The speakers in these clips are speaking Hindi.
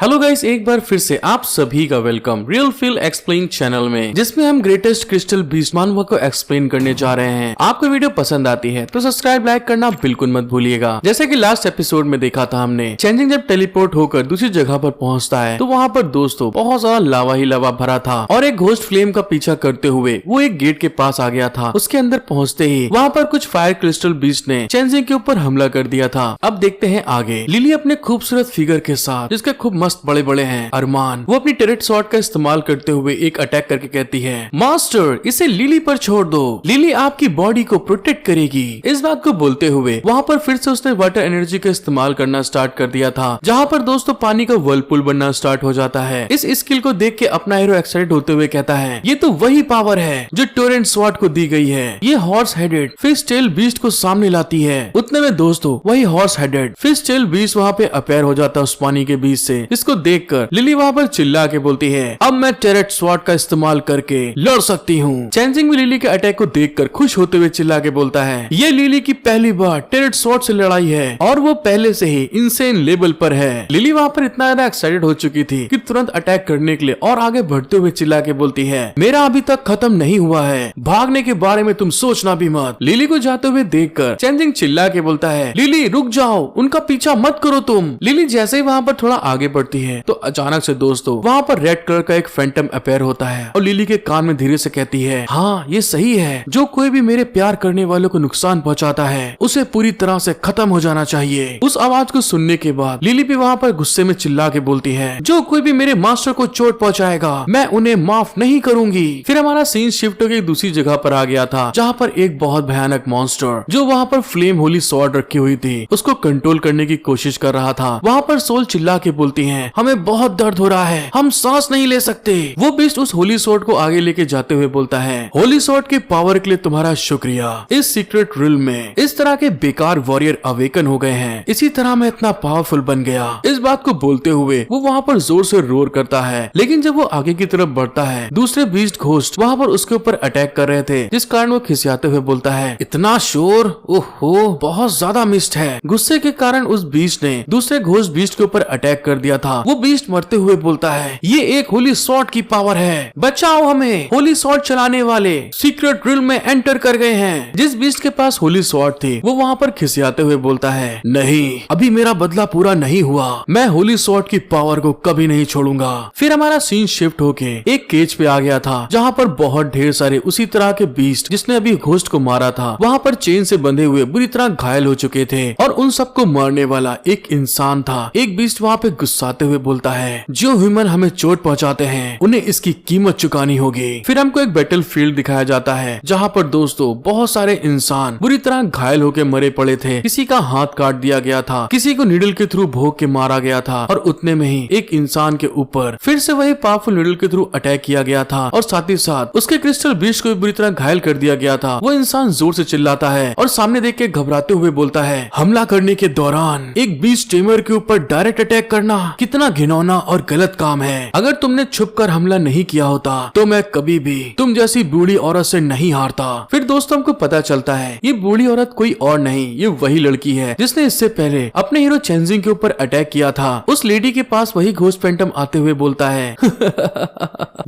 हेलो गाइस, एक बार फिर से आप सभी का welcome real feel explain channel में, जिसमें हम ग्रेटेस्ट क्रिस्टल बीस्ट मानवा को एक्सप्लेन करने जा रहे हैं। आपको वीडियो पसंद आती है तो सब्सक्राइब लाइक करना बिल्कुल मत भूलिएगा। जैसे कि लास्ट एपिसोड में देखा था हमने, चेंजिंग जब टेलीपोर्ट होकर दूसरी जगह पर पहुंचता है तो वहाँ पर दोस्तों बहुत सारा लावा ही लावा भरा था और एक घोस्ट फ्लेम का पीछा करते हुए वो एक गेट के पास आ गया था। उसके अंदर पहुँचते ही वहाँ पर कुछ फायर क्रिस्टल बीस्ट ने चेंजिंग के ऊपर हमला कर दिया था। अब देखते हैं आगे। लिली अपने खूबसूरत फिगर के साथ, जिसके खूब मस्त बड़े बड़े हैं अरमान, वो अपनी टेरेट शॉट का इस्तेमाल करते हुए एक अटैक करके कहती है, मास्टर इसे लिली पर छोड़ दो, लिली आपकी बॉडी को प्रोटेक्ट करेगी। इस बात को बोलते हुए वहाँ पर फिर से उसने वाटर एनर्जी का इस्तेमाल करना स्टार्ट कर दिया था, जहाँ पर दोस्तों पानी का वर्लपूल बनना स्टार्ट हो जाता है। इस स्किल को देख के अपना हीरो एक्साइटेड होते हुए कहता है, ये तो वही पावर है जो टोरेंट स्वॉर्ड को दी गई है। ये horse headed fish tail beast को सामने लाती है। उतने में दोस्तों वही horse headed fish tail beast वहाँ पे अपेयर हो जाता है उस पानी के बीच से। इसको देखकर लिली वहाँ पर चिल्ला के बोलती है, अब मैं टेरेट स्वॉर्ड का इस्तेमाल करके लड़ सकती हूँ। चेंजिंग भी लिली के अटैक को देखकर खुश होते हुए चिल्ला के बोलता है, ये लिली की पहली बार टेरेट स्वॉर्ड से लड़ाई है और वो पहले से ही इंसेन लेवल पर है। लिली वहाँ पर इतना ज्यादा एक्साइटेड हो चुकी थी कि तुरंत अटैक करने के लिए और आगे बढ़ते हुए चिल्ला के बोलती है, मेरा अभी तक खत्म नहीं हुआ है, भागने के बारे में तुम सोचना भी मत। लिली को जाते हुए देखकर चेंजिंग चिल्ला के बोलता है, लिली रुक जाओ, उनका पीछा मत करो तुम। लिली जैसे ही वहाँ पर थोड़ा आगे बढ़ती है तो अचानक से दोस्तों वहाँ पर रेड कलर का एक फैंटम अपेयर होता है और लिली के कान में धीरे से कहती है, हाँ ये सही है, जो कोई भी मेरे प्यार करने वालों को नुकसान पहुँचाता है उसे पूरी तरह से खत्म हो जाना चाहिए। उस आवाज को सुनने के बाद लिली भी वहाँ पर गुस्से में चिल्ला के बोलती है, जो कोई भी मेरे मास्टर को चोट पहुँचाएगा मैं उन्हें माफ नहीं करूंगी। फिर हमारा सीन शिफ्ट होकर दूसरी जगह पर आ गया था, जहाँ पर एक बहुत भयानक मॉन्स्टर जो वहाँ पर फ्लेम होली स्वॉर्ड रखी हुई थी उसको कंट्रोल करने की कोशिश कर रहा था। वहाँ पर सोल चिल्ला के बोलती है, हमें बहुत दर्द हो रहा है, हम सांस नहीं ले सकते। वो बीस्ट उस होली स्वॉर्ड को आगे लेके जाते हुए बोलता है, होली स्वॉर्ड की पावर के लिए तुम्हारा शुक्रिया। इस सीक्रेट रिल में इस तरह के बेकार वॉरियर अवेकन हो गए हैं, इसी तरह मैं इतना पावरफुल बन गया। इस बात को बोलते हुए वो वहाँ पर जोर से रोर करता है, लेकिन जब वो आगे की तरफ बढ़ता है दूसरे बीस्ट घोस्ट वहाँ पर उसके ऊपर अटैक कर रहे थे, जिस कारण वो खिसियाते हुए बोलता है, इतना शोर, ओहो बहुत ज्यादा मिस्ट है। गुस्से के कारण उस बीस्ट ने दूसरे घोस्ट बीस्ट के ऊपर अटैक कर दिया था। वो बीस्ट मरते हुए बोलता है, ये एक होली स्वॉर्ड की पावर है, बचाओ हमें, होली स्वॉर्ड चलाने वाले सीक्रेट रिल में एंटर कर गए हैं। जिस बीस्ट के पास होली स्वॉर्ड थी वो वहाँ पर खिसियाते हुए बोलता है, नहीं अभी मेरा बदला पूरा नहीं हुआ, मैं होली स्वॉर्ड की पावर को कभी नहीं छोड़ूंगा। फिर हमारा सीन शिफ्ट होके एक केज पे आ गया था, जहाँ पर बहुत ढेर सारे उसी तरह के बीस्ट जिसने अभी घोस्ट को मारा था वहाँ पर चेन से बंधे हुए बुरी तरह घायल हो चुके थे और उन सबको मारने वाला एक इंसान था। एक बीस्ट वहाँ पे गुस्साते हुए बोलता है, जो ह्यूमन हमें चोट पहुंचाते हैं उन्हें इसकी कीमत चुकानी होगी। फिर हमको एक बैटल फील्ड दिखाया जाता है, जहाँ पर दोस्तों बहुत सारे इंसान बुरी तरह घायल होकर मरे पड़े थे। किसी का हाथ काट दिया गया था, किसी को नीडल के थ्रू भोग के मारा गया था और उतने में ही एक इंसान के ऊपर फिर से वही पावरफुल नीडल के थ्रू अटैक किया गया था और साथ ही साथ उसके क्रिस्टल बीस्ट को भी बुरी तरह घायल कर दिया गया था। वो इंसान जोर से चिल्लाता है और सामने देख के घबराते हुए बोलता है, हमला करने के दौरान एक बीस्ट टेमर के ऊपर डायरेक्ट अटैक करना कितना घिनौना और गलत काम है। अगर तुमने छुपकर हमला नहीं किया होता तो मैं कभी भी तुम जैसी बूढ़ी औरत से नहीं हारता। फिर दोस्तों हमको पता चलता है ये बूढ़ी औरत कोई और नहीं, ये वही लड़की है जिसने इससे पहले अपने हीरो चेंजिंग के ऊपर अटैक किया था। उस लेडी के पास वही घोस्ट फैंटम आते हुए बोलता है,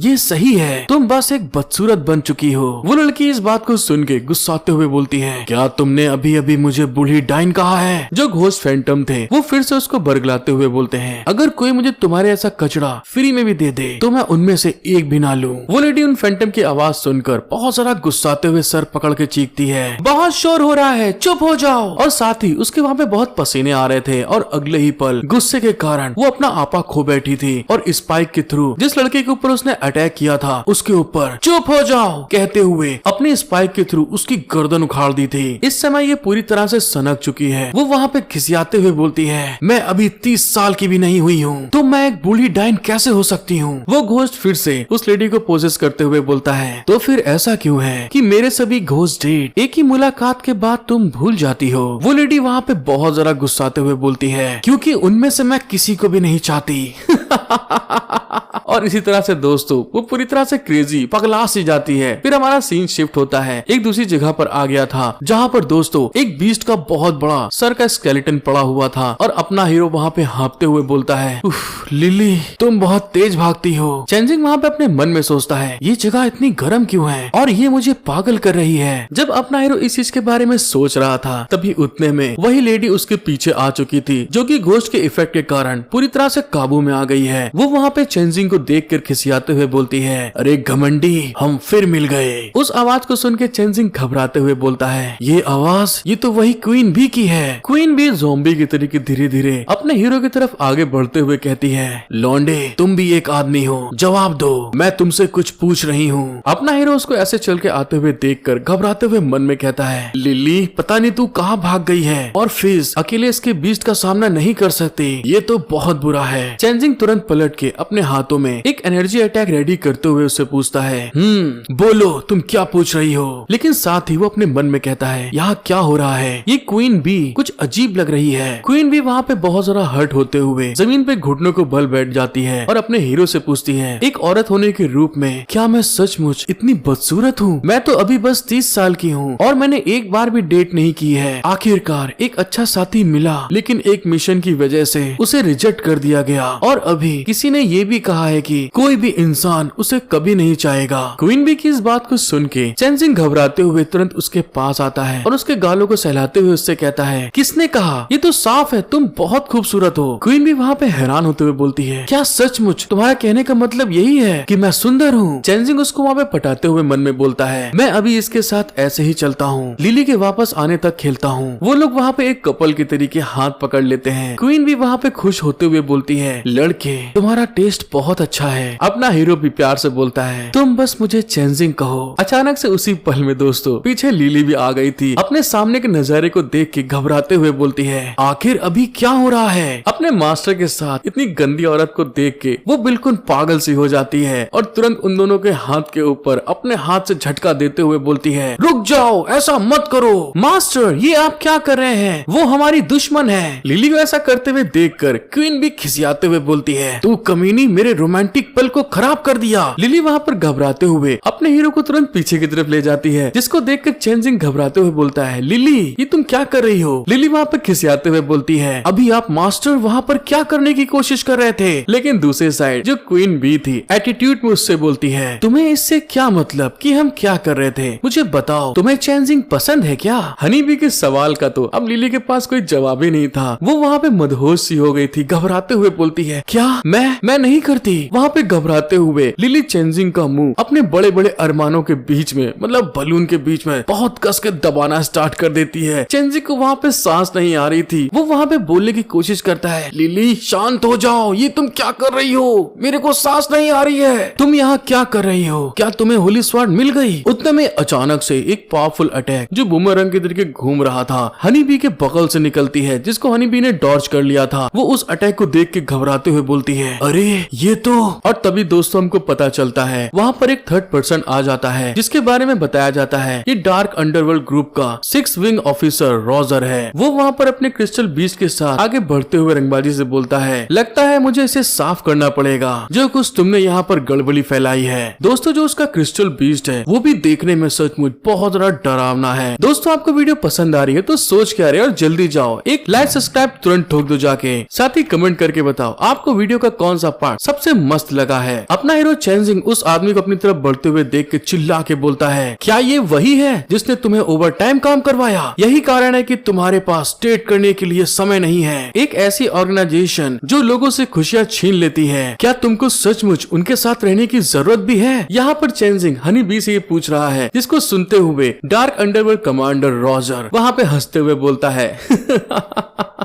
ये सही है, तुम बस एक बदसूरत बन चुकी हो। वो लड़की इस बात को सुन के गुस्साते हुए बोलती है, क्या तुमने अभी अभी मुझे बूढ़ी डाइन कहा है? जो घोस्ट फैंटम थे वो फिर से उसको बरगलाते हुए बोलते हैं, अगर कोई मुझे तुम्हारे ऐसा कचड़ा फ्री में भी दे दे तो मैं उनमें से एक भी ना लूं। वो लेडी उन फैंटम की आवाज सुनकर बहुत सारा गुस्साते हुए सर पकड़ के चीखती है, बहुत शोर हो रहा है, चुप हो जाओ। और साथ ही उसके वहाँ पे बहुत पसीने आ रहे थे और अगले ही पल गुस्से के कारण वो अपना आपा खो बैठी थी और स्पाइक के थ्रू जिस लड़के के ऊपर उसने अटैक किया था उसके ऊपर चुप हो जाओ कहते हुए अपने स्पाइक के थ्रू उसकी गर्दन उखाड़ दी थी। इस समय ये पूरी तरह से सनक चुकी है। वो वहाँ पे खिसियाते हुए बोलती है, मैं अभी 30 साल की भी नहीं हुई हूँ तो मैं एक बूढ़ी डाइन कैसे हो सकती हूँ। वो घोस्ट फिर से उस लेडी को पोजेस करते हुए बोलता है, तो फिर ऐसा क्यों है कि मेरे सभी घोस्ट डेट एक ही मुलाकात के बाद तुम भूल जाती हो। वो लेडी वहाँ पे बहुत जरा गुस्साते हुए बोलती है, क्योंकि उनमें से मैं किसी को भी नहीं चाहती। और इसी तरह से दोस्तों वो पूरी तरह से क्रेजी पगला सी जाती है। फिर हमारा सीन शिफ्ट होता है, एक दूसरी जगह पर आ गया था जहाँ पर दोस्तों एक बीस्ट का बहुत बड़ा सर का स्केलेटन पड़ा हुआ था और अपना हीरो वहाँ पे हाँपते हुए बोलता है, उफ लिली तुम बहुत तेज भागती हो। चेंजिंग वहाँ पे अपने मन में सोचता है ये जगह इतनी गर्म क्यों है और ये मुझे पागल कर रही है। जब अपना हीरो इस चीज के बारे में सोच रहा था तभी उतने में वही लेडी उसके पीछे आ चुकी थी जो कि घोस्ट के इफेक्ट के कारण पूरी तरह से काबू में आ गई है। वो वहाँ पे चेंजिंग को देख कर खिसियाते हुए बोलती है, अरे घमंडी हम फिर मिल गए। उस आवाज को सुन के चेंजिंग घबराते हुए बोलता है, ये आवाज ये तो वही क्वीन बी की है। क्वीन बी ज़ॉम्बी की तरीके धीरे धीरे अपने हीरो की तरफ आगे बढ़ते हुए कहती है, लौंडे तुम भी एक आदमी हो, जवाब दो, मैं तुमसे कुछ पूछ रही हूँ। अपना हीरो उसको ऐसे चल के आते हुए देखकर घबराते हुए मन में कहता है, लिली पता नहीं तू कहाँ भाग गई है और फिज अकेले इसके बीस्ट का सामना नहीं कर सकती, ये तो बहुत बुरा है। चेंजिंग तुरंत पलट के अपने हाथों में एक एनर्जी अटैक रेडी करते हुए उससे पूछता है, बोलो तुम क्या पूछ रही हो। लेकिन साथ ही वो अपने मन में कहता है, यहाँ क्या हो रहा है, ये क्वीन बी कुछ अजीब लग रही है। क्वीन बी वहाँ पे बहुत ज्यादा हर्ट होते हुए जमीन पे घुटनों को बल बैठ जाती है और अपने हीरो से पूछती है, एक औरत होने के रूप में क्या मैं सचमुच इतनी बदसूरत हूँ? मैं तो अभी बस 30 साल की हूँ और मैंने एक बार भी डेट नहीं की है। आखिरकार एक अच्छा साथी मिला लेकिन एक मिशन की वजह से उसे रिजेक्ट कर दिया गया और अभी किसी ने ये भी कहा है कि कोई भी इंसान उसे कभी नहीं चाहेगा। क्वीन बी की इस बात को सुन के चेंजिंग घबराते हुए तुरंत उसके पास आता है और उसके गालों को सहलाते हुए उससे कहता है, किसने कहा? ये तो साफ है तुम बहुत खूबसूरत हो। क्वीन बी वहाँ पे हैरान होते हुए बोलती है, क्या सचमुच तुम्हारा कहने का मतलब यही है कि मैं सुंदर हूँ? चेंजिंग उसको वहाँ पे पटाते हुए मन में बोलता है, मैं अभी इसके साथ ऐसे ही चलता हूँ, लिली के वापस आने तक खेलता हूँ। वो लोग वहाँ पे एक कपल के तरीके हाथ पकड़ लेते हैं। क्वीन भी वहाँ पे खुश होते हुए बोलती है, लड़के तुम्हारा टेस्ट बहुत अच्छा है। अपना हीरो भी प्यार से बोलता है, तुम बस मुझे चेंजिंग कहो। अचानक से उसी पल में दोस्तों पीछे लिली भी आ गई थी। अपने सामने के नजारे को देख के घबराते हुए बोलती है, आखिर अभी क्या हो रहा है? अपने मास्टर के साथ इतनी गंदी औरत को देख के वो बिल्कुल पागल सी हो जाती है और तुरंत उन दोनों के हाथ के ऊपर अपने हाथ से झटका देते हुए बोलती है, रुक जाओ, ऐसा मत करो मास्टर, ये आप क्या कर रहे हैं? वो हमारी दुश्मन है। लिली को ऐसा करते हुए देखकर क्वीन भी खिसियाते हुए बोलती है, तू कमीनी मेरे रोमांटिक पल को खराब कर दिया। लिली वहाँ पर घबराते हुए अपने हीरो को तुरंत पीछे की तरफ ले जाती है, जिसको देखकर चेंजिंग घबराते हुए बोलता है, लिली ये तुम क्या कर रही हो? लिली वहाँ पर खिसियाते हुए बोलती है, अभी आप मास्टर वहाँ पर क्या करने की कोशिश कर रहे थे? लेकिन दूसरी साइड जो क्वीन बी थी एटीट्यूड में उससे बोलती है, तुम्हें इससे क्या मतलब कि हम क्या कर रहे थे? मुझे बताओ, तुम्हें चेंजिंग पसंद है क्या? हनी बी के सवाल का तो अब लिली के पास कोई जवाब ही नहीं था। वो वहाँ पे मदहोश सी हो गई थी, घबराते हुए बोलती है, क्या मैं नहीं करती। वहाँ पे घबराते हुए लिली चेंजिंग का मुंह अपने बड़े बड़े अरमानों के बीच में मतलब बलून के बीच में बहुत कस के दबाना स्टार्ट कर देती है। चेंजिंग को वहाँ पे सांस नहीं आ रही थी। वो वहाँ पे बोलने की कोशिश करता है, लिली शांत हो जाओ, ये तुम क्या कर रही हो? मेरे को सांस नहीं आ रही है। तुम यहाँ क्या कर रही हो? क्या तुम्हें होली स्वॉर्ड मिल गई? उतने में अचानक से एक पावरफुल अटैक जो बूमरंग के तरीके घूम रहा था हनी बी के बगल से निकलती है, जिसको हनी बी ने डॉज कर लिया था। वो उस अटैक को देख के घबराते हुए बोलती है, अरे ये तो। और तभी दोस्तों हमको पता चलता है वहाँ पर एक थर्ड पर्सन आ जाता है, जिसके बारे में बताया जाता है ये डार्क अंडरवर्ल्ड ग्रुप का 6 विंग ऑफिसर रॉजर है। वो वहाँ पर अपने क्रिस्टल बीस्ट के साथ आगे बढ़ते हुए रंगबाजी से बोलता है, लगता है मुझे इसे साफ करना पड़ेगा, जो कुछ तुमने यहाँ पर गड़बड़ी फैलाई है। दोस्तों जो उसका क्रिस्टल बीस्ट है वो भी देखने में सचमुच बहुत ज्यादा डरावना है। दोस्तों आपको वीडियो पसंद आ रही है तो सोच क्या रहे और जल्दी जाओ एक लाइक सब्सक्राइब तुरंत ठोक दो जाके, साथ ही कमेंट करके बताओ आपको वीडियो का कौन सा पार्ट सबसे मस्त लगा है। अपना हीरो चेंजिंग उस आदमी को अपनी तरफ बढ़ते हुए देख के चिल्ला के बोलता है, क्या ये वही है जिसने तुम्हें ओवर टाइम काम करवाया? यही कारण है कि तुम्हारे पास डेट करने के लिए समय नहीं है। एक ऐसी ऑर्गेनाइजेशन जो लोगों से खुशियाँ छीन लेती है, क्या तुमको सचमुच उनके साथ रहने की जरूरत भी है? यहाँ पर चेंजिंग हनी बी से ये पूछ रहा है, जिसको सुनते हुए डार्क अंडरवर्ल्ड कमांडर रॉजर वहाँ पे हंसते हुए बोलता है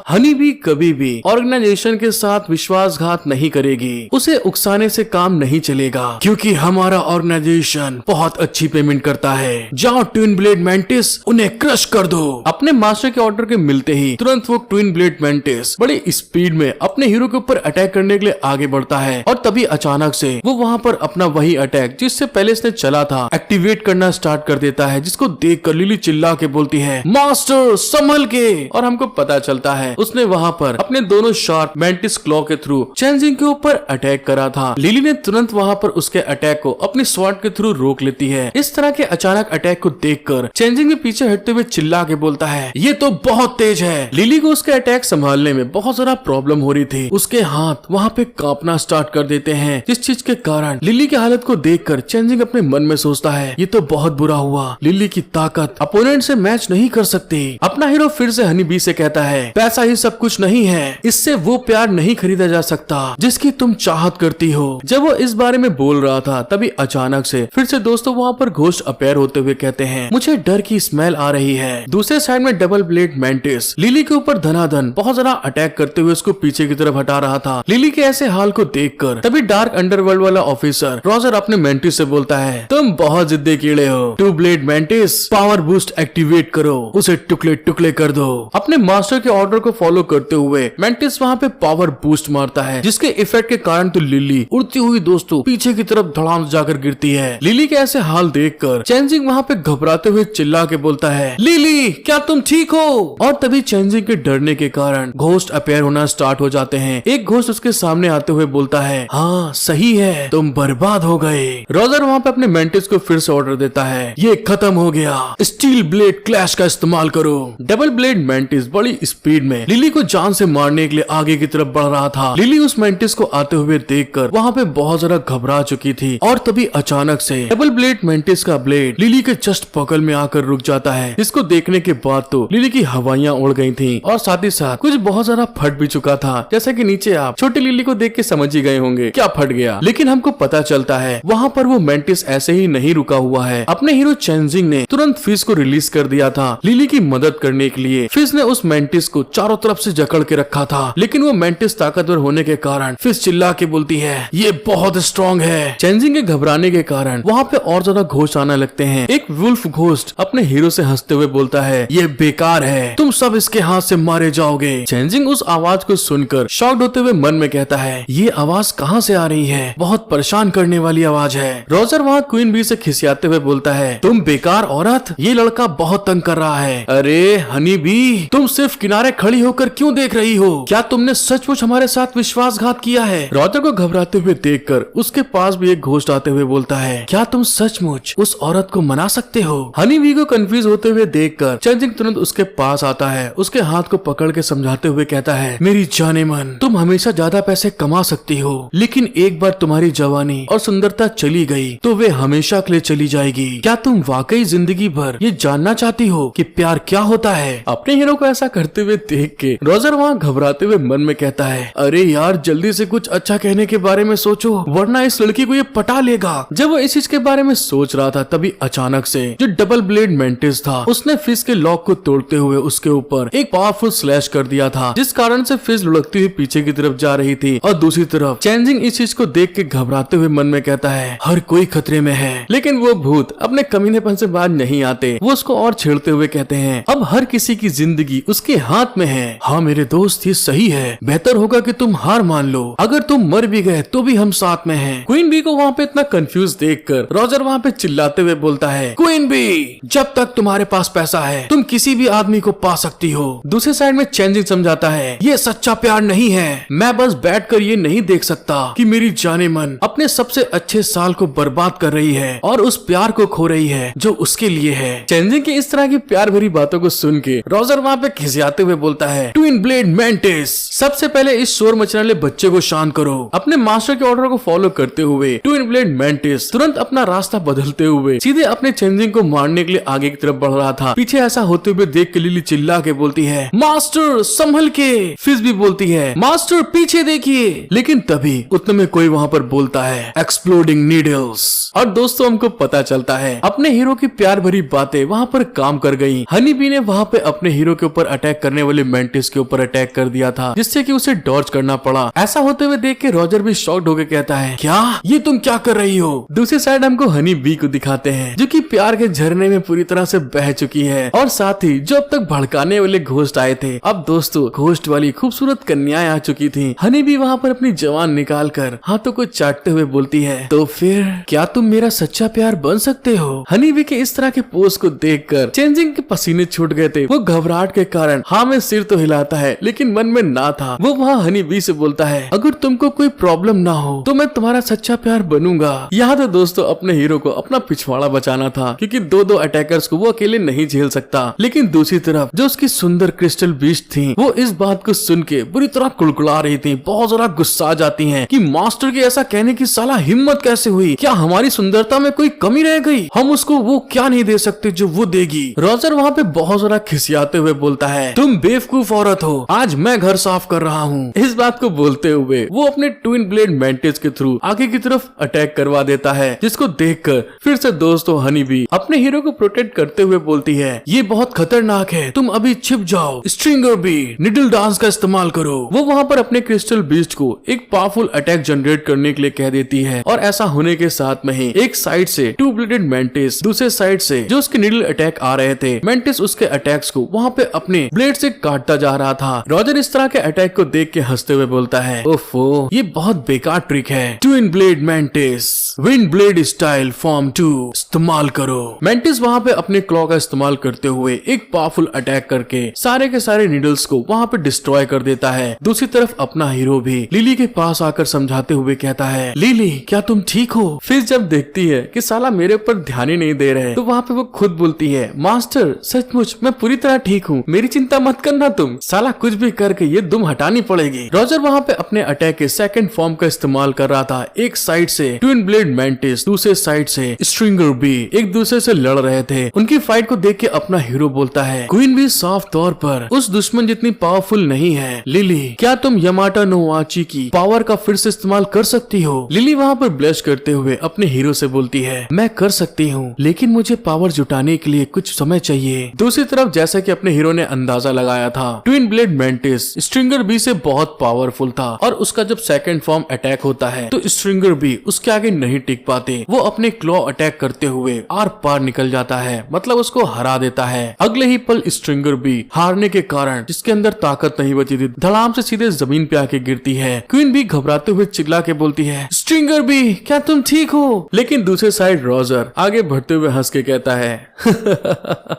हनी बी कभी भी ऑर्गेनाइजेशन के साथ विश्वासघात नहीं करेगी, उसे उकसाने से काम नहीं चलेगा, क्योंकि हमारा ऑर्गेनाइजेशन बहुत अच्छी पेमेंट करता है। जाओ ट्विन ब्लेड मैंटिस, उन्हें क्रश कर दो। अपने मास्टर के ऑर्डर के मिलते ही तुरंत वो ट्विन ब्लेड मैंटिस बड़ी स्पीड में अपने हीरो के ऊपर अटैक करने के लिए आगे बढ़ता है और तभी अचानक से वो वहाँ पर अपना वही अटैक जिससे पहले इसने चला था एक्टिवेट करना स्टार्ट कर देता है, जिसको देख कर लिली चिल्ला के बोलती है, मास्टर संभल के। और हमको पता चलता है उसने वहाँ पर अपने दोनों शार्प मैंटिस क्लॉ के थ्रू चेंजिंग के ऊपर अटैक करा था। लिली ने तुरंत वहाँ पर उसके अटैक को अपनी स्वॉर्ड के थ्रू रोक लेती है। इस तरह के अचानक अटैक को देखकर चेंजिंग के पीछे हटते हुए चिल्ला के बोलता है, ये तो बहुत तेज है। लिली को उसके अटैक संभालने में बहुत ज्यादा प्रॉब्लम हो रही थी। उसके हाथ वहाँ पे कांपना स्टार्ट कर देते हैं, जिस चीज के कारण लिली की हालत को देखकर चेंजिंग अपने मन में सोचता है, ये तो बहुत बुरा हुआ। लिली की ताकत अपोनेंट से मैच नहीं कर सकती। अपना हीरो फिर से हनी बी से कहता है, पैसा ही सब कुछ नहीं है, इससे वो प्यार नहीं खरीदा जा सकता जिसकी तुम चाहत करती हो। जब वो इस बारे में बोल रहा था तभी अचानक से फिर से दोस्तों वहाँ पर घोस्ट अपीयर होते हुए कहते हैं, मुझे डर की स्मेल आ रही है। दूसरे साइड में डबल ब्लेड मेंटिस लिली के ऊपर धनाधन बहुत ज्यादा अटैक करते हुए उसको पीछे की तरफ हटा रहा था। लिली के ऐसे हाल को देखकर तभी डार्क अंडरवर्ल्ड वाला ऑफिसर रॉजर अपने मेंटिस से बोलता है, तुम बहुत जिद्दी कीड़े हो। Two blade mantis, power boost activate करो, उसे टुकड़े टुकड़े कर दो। अपने मास्टर के ऑर्डर को फॉलो करते हुए मेंटिस वहाँ पे पावर बूस्ट मारता है, जिसके इफेक्ट के कारण तो लिली उड़ती हुई दोस्तों पीछे की तरफ धड़ाम जाकर गिरती है। लिली के ऐसे हाल देखकर चेंजिंग वहाँ पे घबराते हुए चिल्ला के बोलता है, लिली क्या तुम ठीक हो? और तभी चेंजिंग के डरने के कारण घोस्ट अपीयर होना स्टार्ट हो जाते हैं। एक घोस्ट उसके सामने आते हुए बोलता है, हाँ सही है, तुम बर्बाद हो गए। रोजर वहाँ पे अपने मेंटिस को फिर से ऑर्डर देता है, ये खत्म हो गया, स्टील ब्लेड क्लैश का इस्तेमाल करो। डबल ब्लेड मेंटिस बड़ी स्पीड में लिली को जान से मारने के लिए आगे की तरफ बढ़ रहा था। लिली उस मेंटिस को आते हुए देखकर वहाँ पे बहुत ज्यादा घबरा चुकी थी और तभी अचानक से डबल ब्लेड मेंटिस का ब्लेड लिली के जस्ट बगल में आकर रुक जाता है। इसको देखने के बाद तो लिली की हवाइयां उड़ गई थी और साथ ही साथ कुछ बहुत ज्यादा फट भी चुका था। जैसा कि नीचे आप छोटी लिली को देख के समझ ही गए होंगे क्या फट गया, लेकिन हमको पता चलता है वहाँ पर वो मेंटिस ऐसे ही नहीं रुका हुआ है। अपने हीरो चेंजिंग ने तुरंत फिश को रिलीज कर दिया था लिली की मदद करने के लिए। फिश ने उस मेंटिस को चारों तरफ से जकड़ के रखा था, लेकिन वो मेंटिस ताकतवर होने के कारण फिश चिल्ला के बोलती है, ये बहुत स्ट्रॉन्ग है। चेंजिंग के घबराने के कारण वहाँ पे और ज्यादा घोस्ट आने लगते हैं। एक वुल्फ घोस्ट अपने हीरो से हंसते हुए बोलता है, ये बेकार है, तुम सब इसके हाथ से मारे जाओगे। चेंजिंग उस आवाज को सुनकर शॉक्ड होते हुए मन में कहता है, ये आवाज कहाँ से आ रही है, बहुत परेशान करने वाली आवाज है। रोजर वहाँ क्वीन बी से खिसियाते हुए बोलता है, तुम बेकार औरत, ये लड़का बहुत तंग कर रहा है। अरे हनी बी, तुम सिर्फ किनारे खड़ी होकर क्यों देख रही हो? क्या तुमने सचमुच हमारे साथ विश्वासघात किया है? रोजर को घबराते हुए देखकर उसके पास भी एक घोस्ट आते हुए बोलता है, क्या तुम सचमुच उस औरत को मना सकते हो? हनी बी को कंफ्यूज होते हुए देखकर चेंजिंग तुरंत उसके पास आता है। उसके हाथ को पकड़ के समझाते हुए कहता है, मेरी जाने मन, तुम हमेशा ज्यादा पैसे कमा सकती हो, लेकिन एक बार तुम्हारी जवानी और सुंदरता चली गई तो वे हमेशा के लिए चली जाएगी। क्या तुम वाकई जिंदगी भर ये जानना चाहती हो कि प्यार क्या होता है? अपने हीरो को ऐसा करते हुए देख के रोजर वहाँ घबराते हुए मन में कहता है, अरे यार जल्दी से कुछ अच्छा कहने के बारे में सोचो, वरना इस लड़की को ये पटा लेगा। जब वो इस चीज के बारे में सोच रहा था तभी अचानक से जो डबल ब्लेड मेंटिस था उसने फिश के लॉक को तोड़ते हुए उसके ऊपर एक पावरफुल स्लैश कर दिया था, जिस कारण से फिश लुढ़कती हुई पीछे की तरफ जा रही थी। और दूसरी तरफ चेंजिंग इस चीज को देख के घबराते हुए मन में कहता है, हर कोई खतरे में है। लेकिन वो भूत अपने कमीनेपन से बाहर नहीं आते। वो उसको और छेड़ते हुए कहते हैं, अब हर किसी की जिंदगी उसके हाथ में है। हाँ मेरे दोस्त, ये सही है, बेहतर होगा कि तुम हार मान लो, अगर तुम मर भी गए तो भी हम साथ में हैं। क्वीन बी को वहाँ पे इतना कंफ्यूज देखकर रोजर वहाँ पे चिल्लाते हुए बोलता है, क्वीन बी, जब तक तुम्हारे पास पैसा है तुम किसी भी आदमी को पा सकती हो। दूसरे साइड में चेंजिंग समझाता है, ये सच्चा प्यार नहीं है, मैं बस बैठकर ये नहीं देख सकता कि मेरी जाने मन अपने सबसे अच्छे साल को बर्बाद कर रही है और उस प्यार को खो रही है जो उसके लिए है। चेंजिंग की इस तरह की प्यार भरी बातों को सुन के रोजर वहाँ पे खिसियाते हुए बोलता है, ट्विन ब्लेड मेंटिस, सबसे पहले इस शोर मचने वाले बच्चे को शांत करो। अपने मास्टर के ऑर्डर को फॉलो करते हुए ट्विन ब्लेड मेंटिस तुरंत अपना रास्ता बदलते हुए सीधे अपने चेंजिंग को मारने के लिए आगे की तरफ बढ़ रहा था। पीछे ऐसा होते हुए देख के लिली चिल्ला के बोलती है, मास्टर संभल के। फिश भी बोलती है, मास्टर पीछे देखिए। लेकिन तभी उतने में कोई वहाँ पर बोलता है, एक्सप्लोडिंग नीडल्स। और दोस्तों हमको पता चलता है अपने हीरो की प्यार भरी बातें वहाँ पर काम कर गई। हनी बी ने वहाँ पे अपने हीरो के ऊपर अटैक करने वाले मेंटिस के ऊपर अटैक कर दिया था, जिससे कि उसे डॉज करना पड़ा। ऐसा होते हुए देख के रोजर भी शॉक्ड होकर कहता है, क्या ये तुम क्या कर रही हो? दूसरी साइड हमको हनी बी को दिखाते हैं जो कि प्यार के झरने में पूरी तरह से बह चुकी है, और साथ ही जो अब तक भड़काने वाले घोस्ट आए थे अब दोस्तों घोस्ट वाली खूबसूरत कन्याएं आ चुकी थी। हनी बी वहाँ पर अपनी जवान निकाल कर हाथों को चाटते हुए बोलती है, तो फिर क्या तुम मेरा सच्चा प्यार बन सकते हो? हनी बी के इस तरह के पोज को देखकर चेंजिंग के पसीने छूट गए थे। वो घबराहट के कारण हाँ में सिर तो हिलाता है लेकिन मन में ना था। वो वहाँ हनी बी से बोलता है, अगर तुमको कोई प्रॉब्लम ना हो तो मैं तुम्हारा सच्चा प्यार बनूंगा। यहाँ तो दोस्तों अपने हीरो को अपना पिछवाड़ा बचाना था, क्योंकि दो अटैकर्स को वो अकेले नहीं झेल सकता। लेकिन दूसरी तरफ जो उसकी सुंदर क्रिस्टल बीस्ट थी, वो इस बात को सुन के बुरी तरह कुड़कुड़ा रही थी, बहुत ज्यादा गुस्सा आ जाती हैं कि मास्टर के ऐसा कहने की साला हिम्मत कैसे हुई, क्या हमारी सुंदरता में कोई कमी रह गई, हम उसको वो क्या नहीं दे सकते जो वो देगी। रॉजर वहाँ पे बहुत ज्यादा खिसियाते हुए बोलता है, तुम बेवकूफ औरत हो, आज मैं घर साफ कर रहा हूँ। इस बात को बोलते हुए वो अपने ट्विन ब्लेड मैंटिस के थ्रू आगे की तरफ अटैक करवा देता है, जिसको देखकर फिर से दोस्तों हनी भी अपने हीरो को प्रोटेक्ट करते हुए बोलती है, ये बहुत खतरनाक है, तुम अभी छिप जाओ, स्ट्रिंगर बी निडल डांस का इस्तेमाल करो। वो वहाँ पर अपने क्रिस्टल बीस्ट को एक पावरफुल अटैक जनरेट करने के लिए कह देती है, और ऐसा होने के साथ में ही एक साइड से टू ब्लेडेड मैंटिस, दूसरे साइड से जो उसके निडल अटैक आ रहे थे, मैंटिस उसके अटैक्स को वहाँ पे अपने ब्लेड से काटता जा रहा था। रॉजर इस तरह के अटैक को देख के हंसते हुए बोलता है, ओफो ये बहुत बेकार ट्रिक है, twin blade mantis wind blade style form 2 इस्तेमाल करो। मैंटिस वहाँ पे अपने क्लॉ का इस्तेमाल करते हुए एक पावरफुल अटैक करके सारे के सारे नीडल्स को वहाँ पे डिस्ट्रॉय कर देता है। दूसरी तरफ अपना हीरो भी लिली के पास आकर समझाते हुए कहता है, लिली क्या तुम ठीक हो? फिर जब देखती है कि साला मेरे ऊपर ध्यान ही नहीं दे रहे, तो वहाँ पे वो खुद बोलती है, मास्टर सचमुच मैं पूरी तरह ठीक हूँ, मेरी चिंता मत करना, तुम साला कुछ भी करके ये दुम हटानी पड़ेगी। रॉजर वहाँ पे अपने अटैक के सेकंड फॉर्म का इस्तेमाल कर रहा था। एक साइड से ट्विन ब्लेड मैंटिस, दूसरे साइड से स्ट्रिंगर बी एक दूसरे से लड़ रहे थे। उनकी फाइट को देख के अपना हीरो बोलता है, क्वीन भी साफ तौर पर उस दुश्मन जितनी पावरफुल नहीं है। लिली क्या तुम यामाटो नो उची की पावर का फिर से इस्तेमाल कर सकती हो? लिली वहाँ पर ब्लश करते हुए अपने हीरो से बोलती है, मैं कर सकती हूँ, लेकिन मुझे पावर जुटाने के लिए कुछ समय चाहिए। दूसरी तरफ जैसा कि अपने हीरो ने अंदाजा लगाया था, twin blade mantis stringer bee से बहुत पावरफुल था, और उसका जब सेकंड फॉर्म अटैक होता है तो स्ट्रिंगर बी उसके आगे नहीं टिक पाते। वो अपने क्लॉ अटैक करते हुए आर पार निकल जाता है, मतलब उसको हरा देता है। अगले ही पल स्ट्रिंगर बी हारने के कारण जिसके अंदर ताकत नहीं बची थी, धड़ाम से सीधे जमीन पे आके गिरती है। क्वीन भी घबराते हुए चिल्ला के बोलती है, स्ट्रिंगर बी क्या तुम ठीक हो? लेकिन दूसरे साइड रॉजर आगे बढ़ते हुए हंस के कहता है,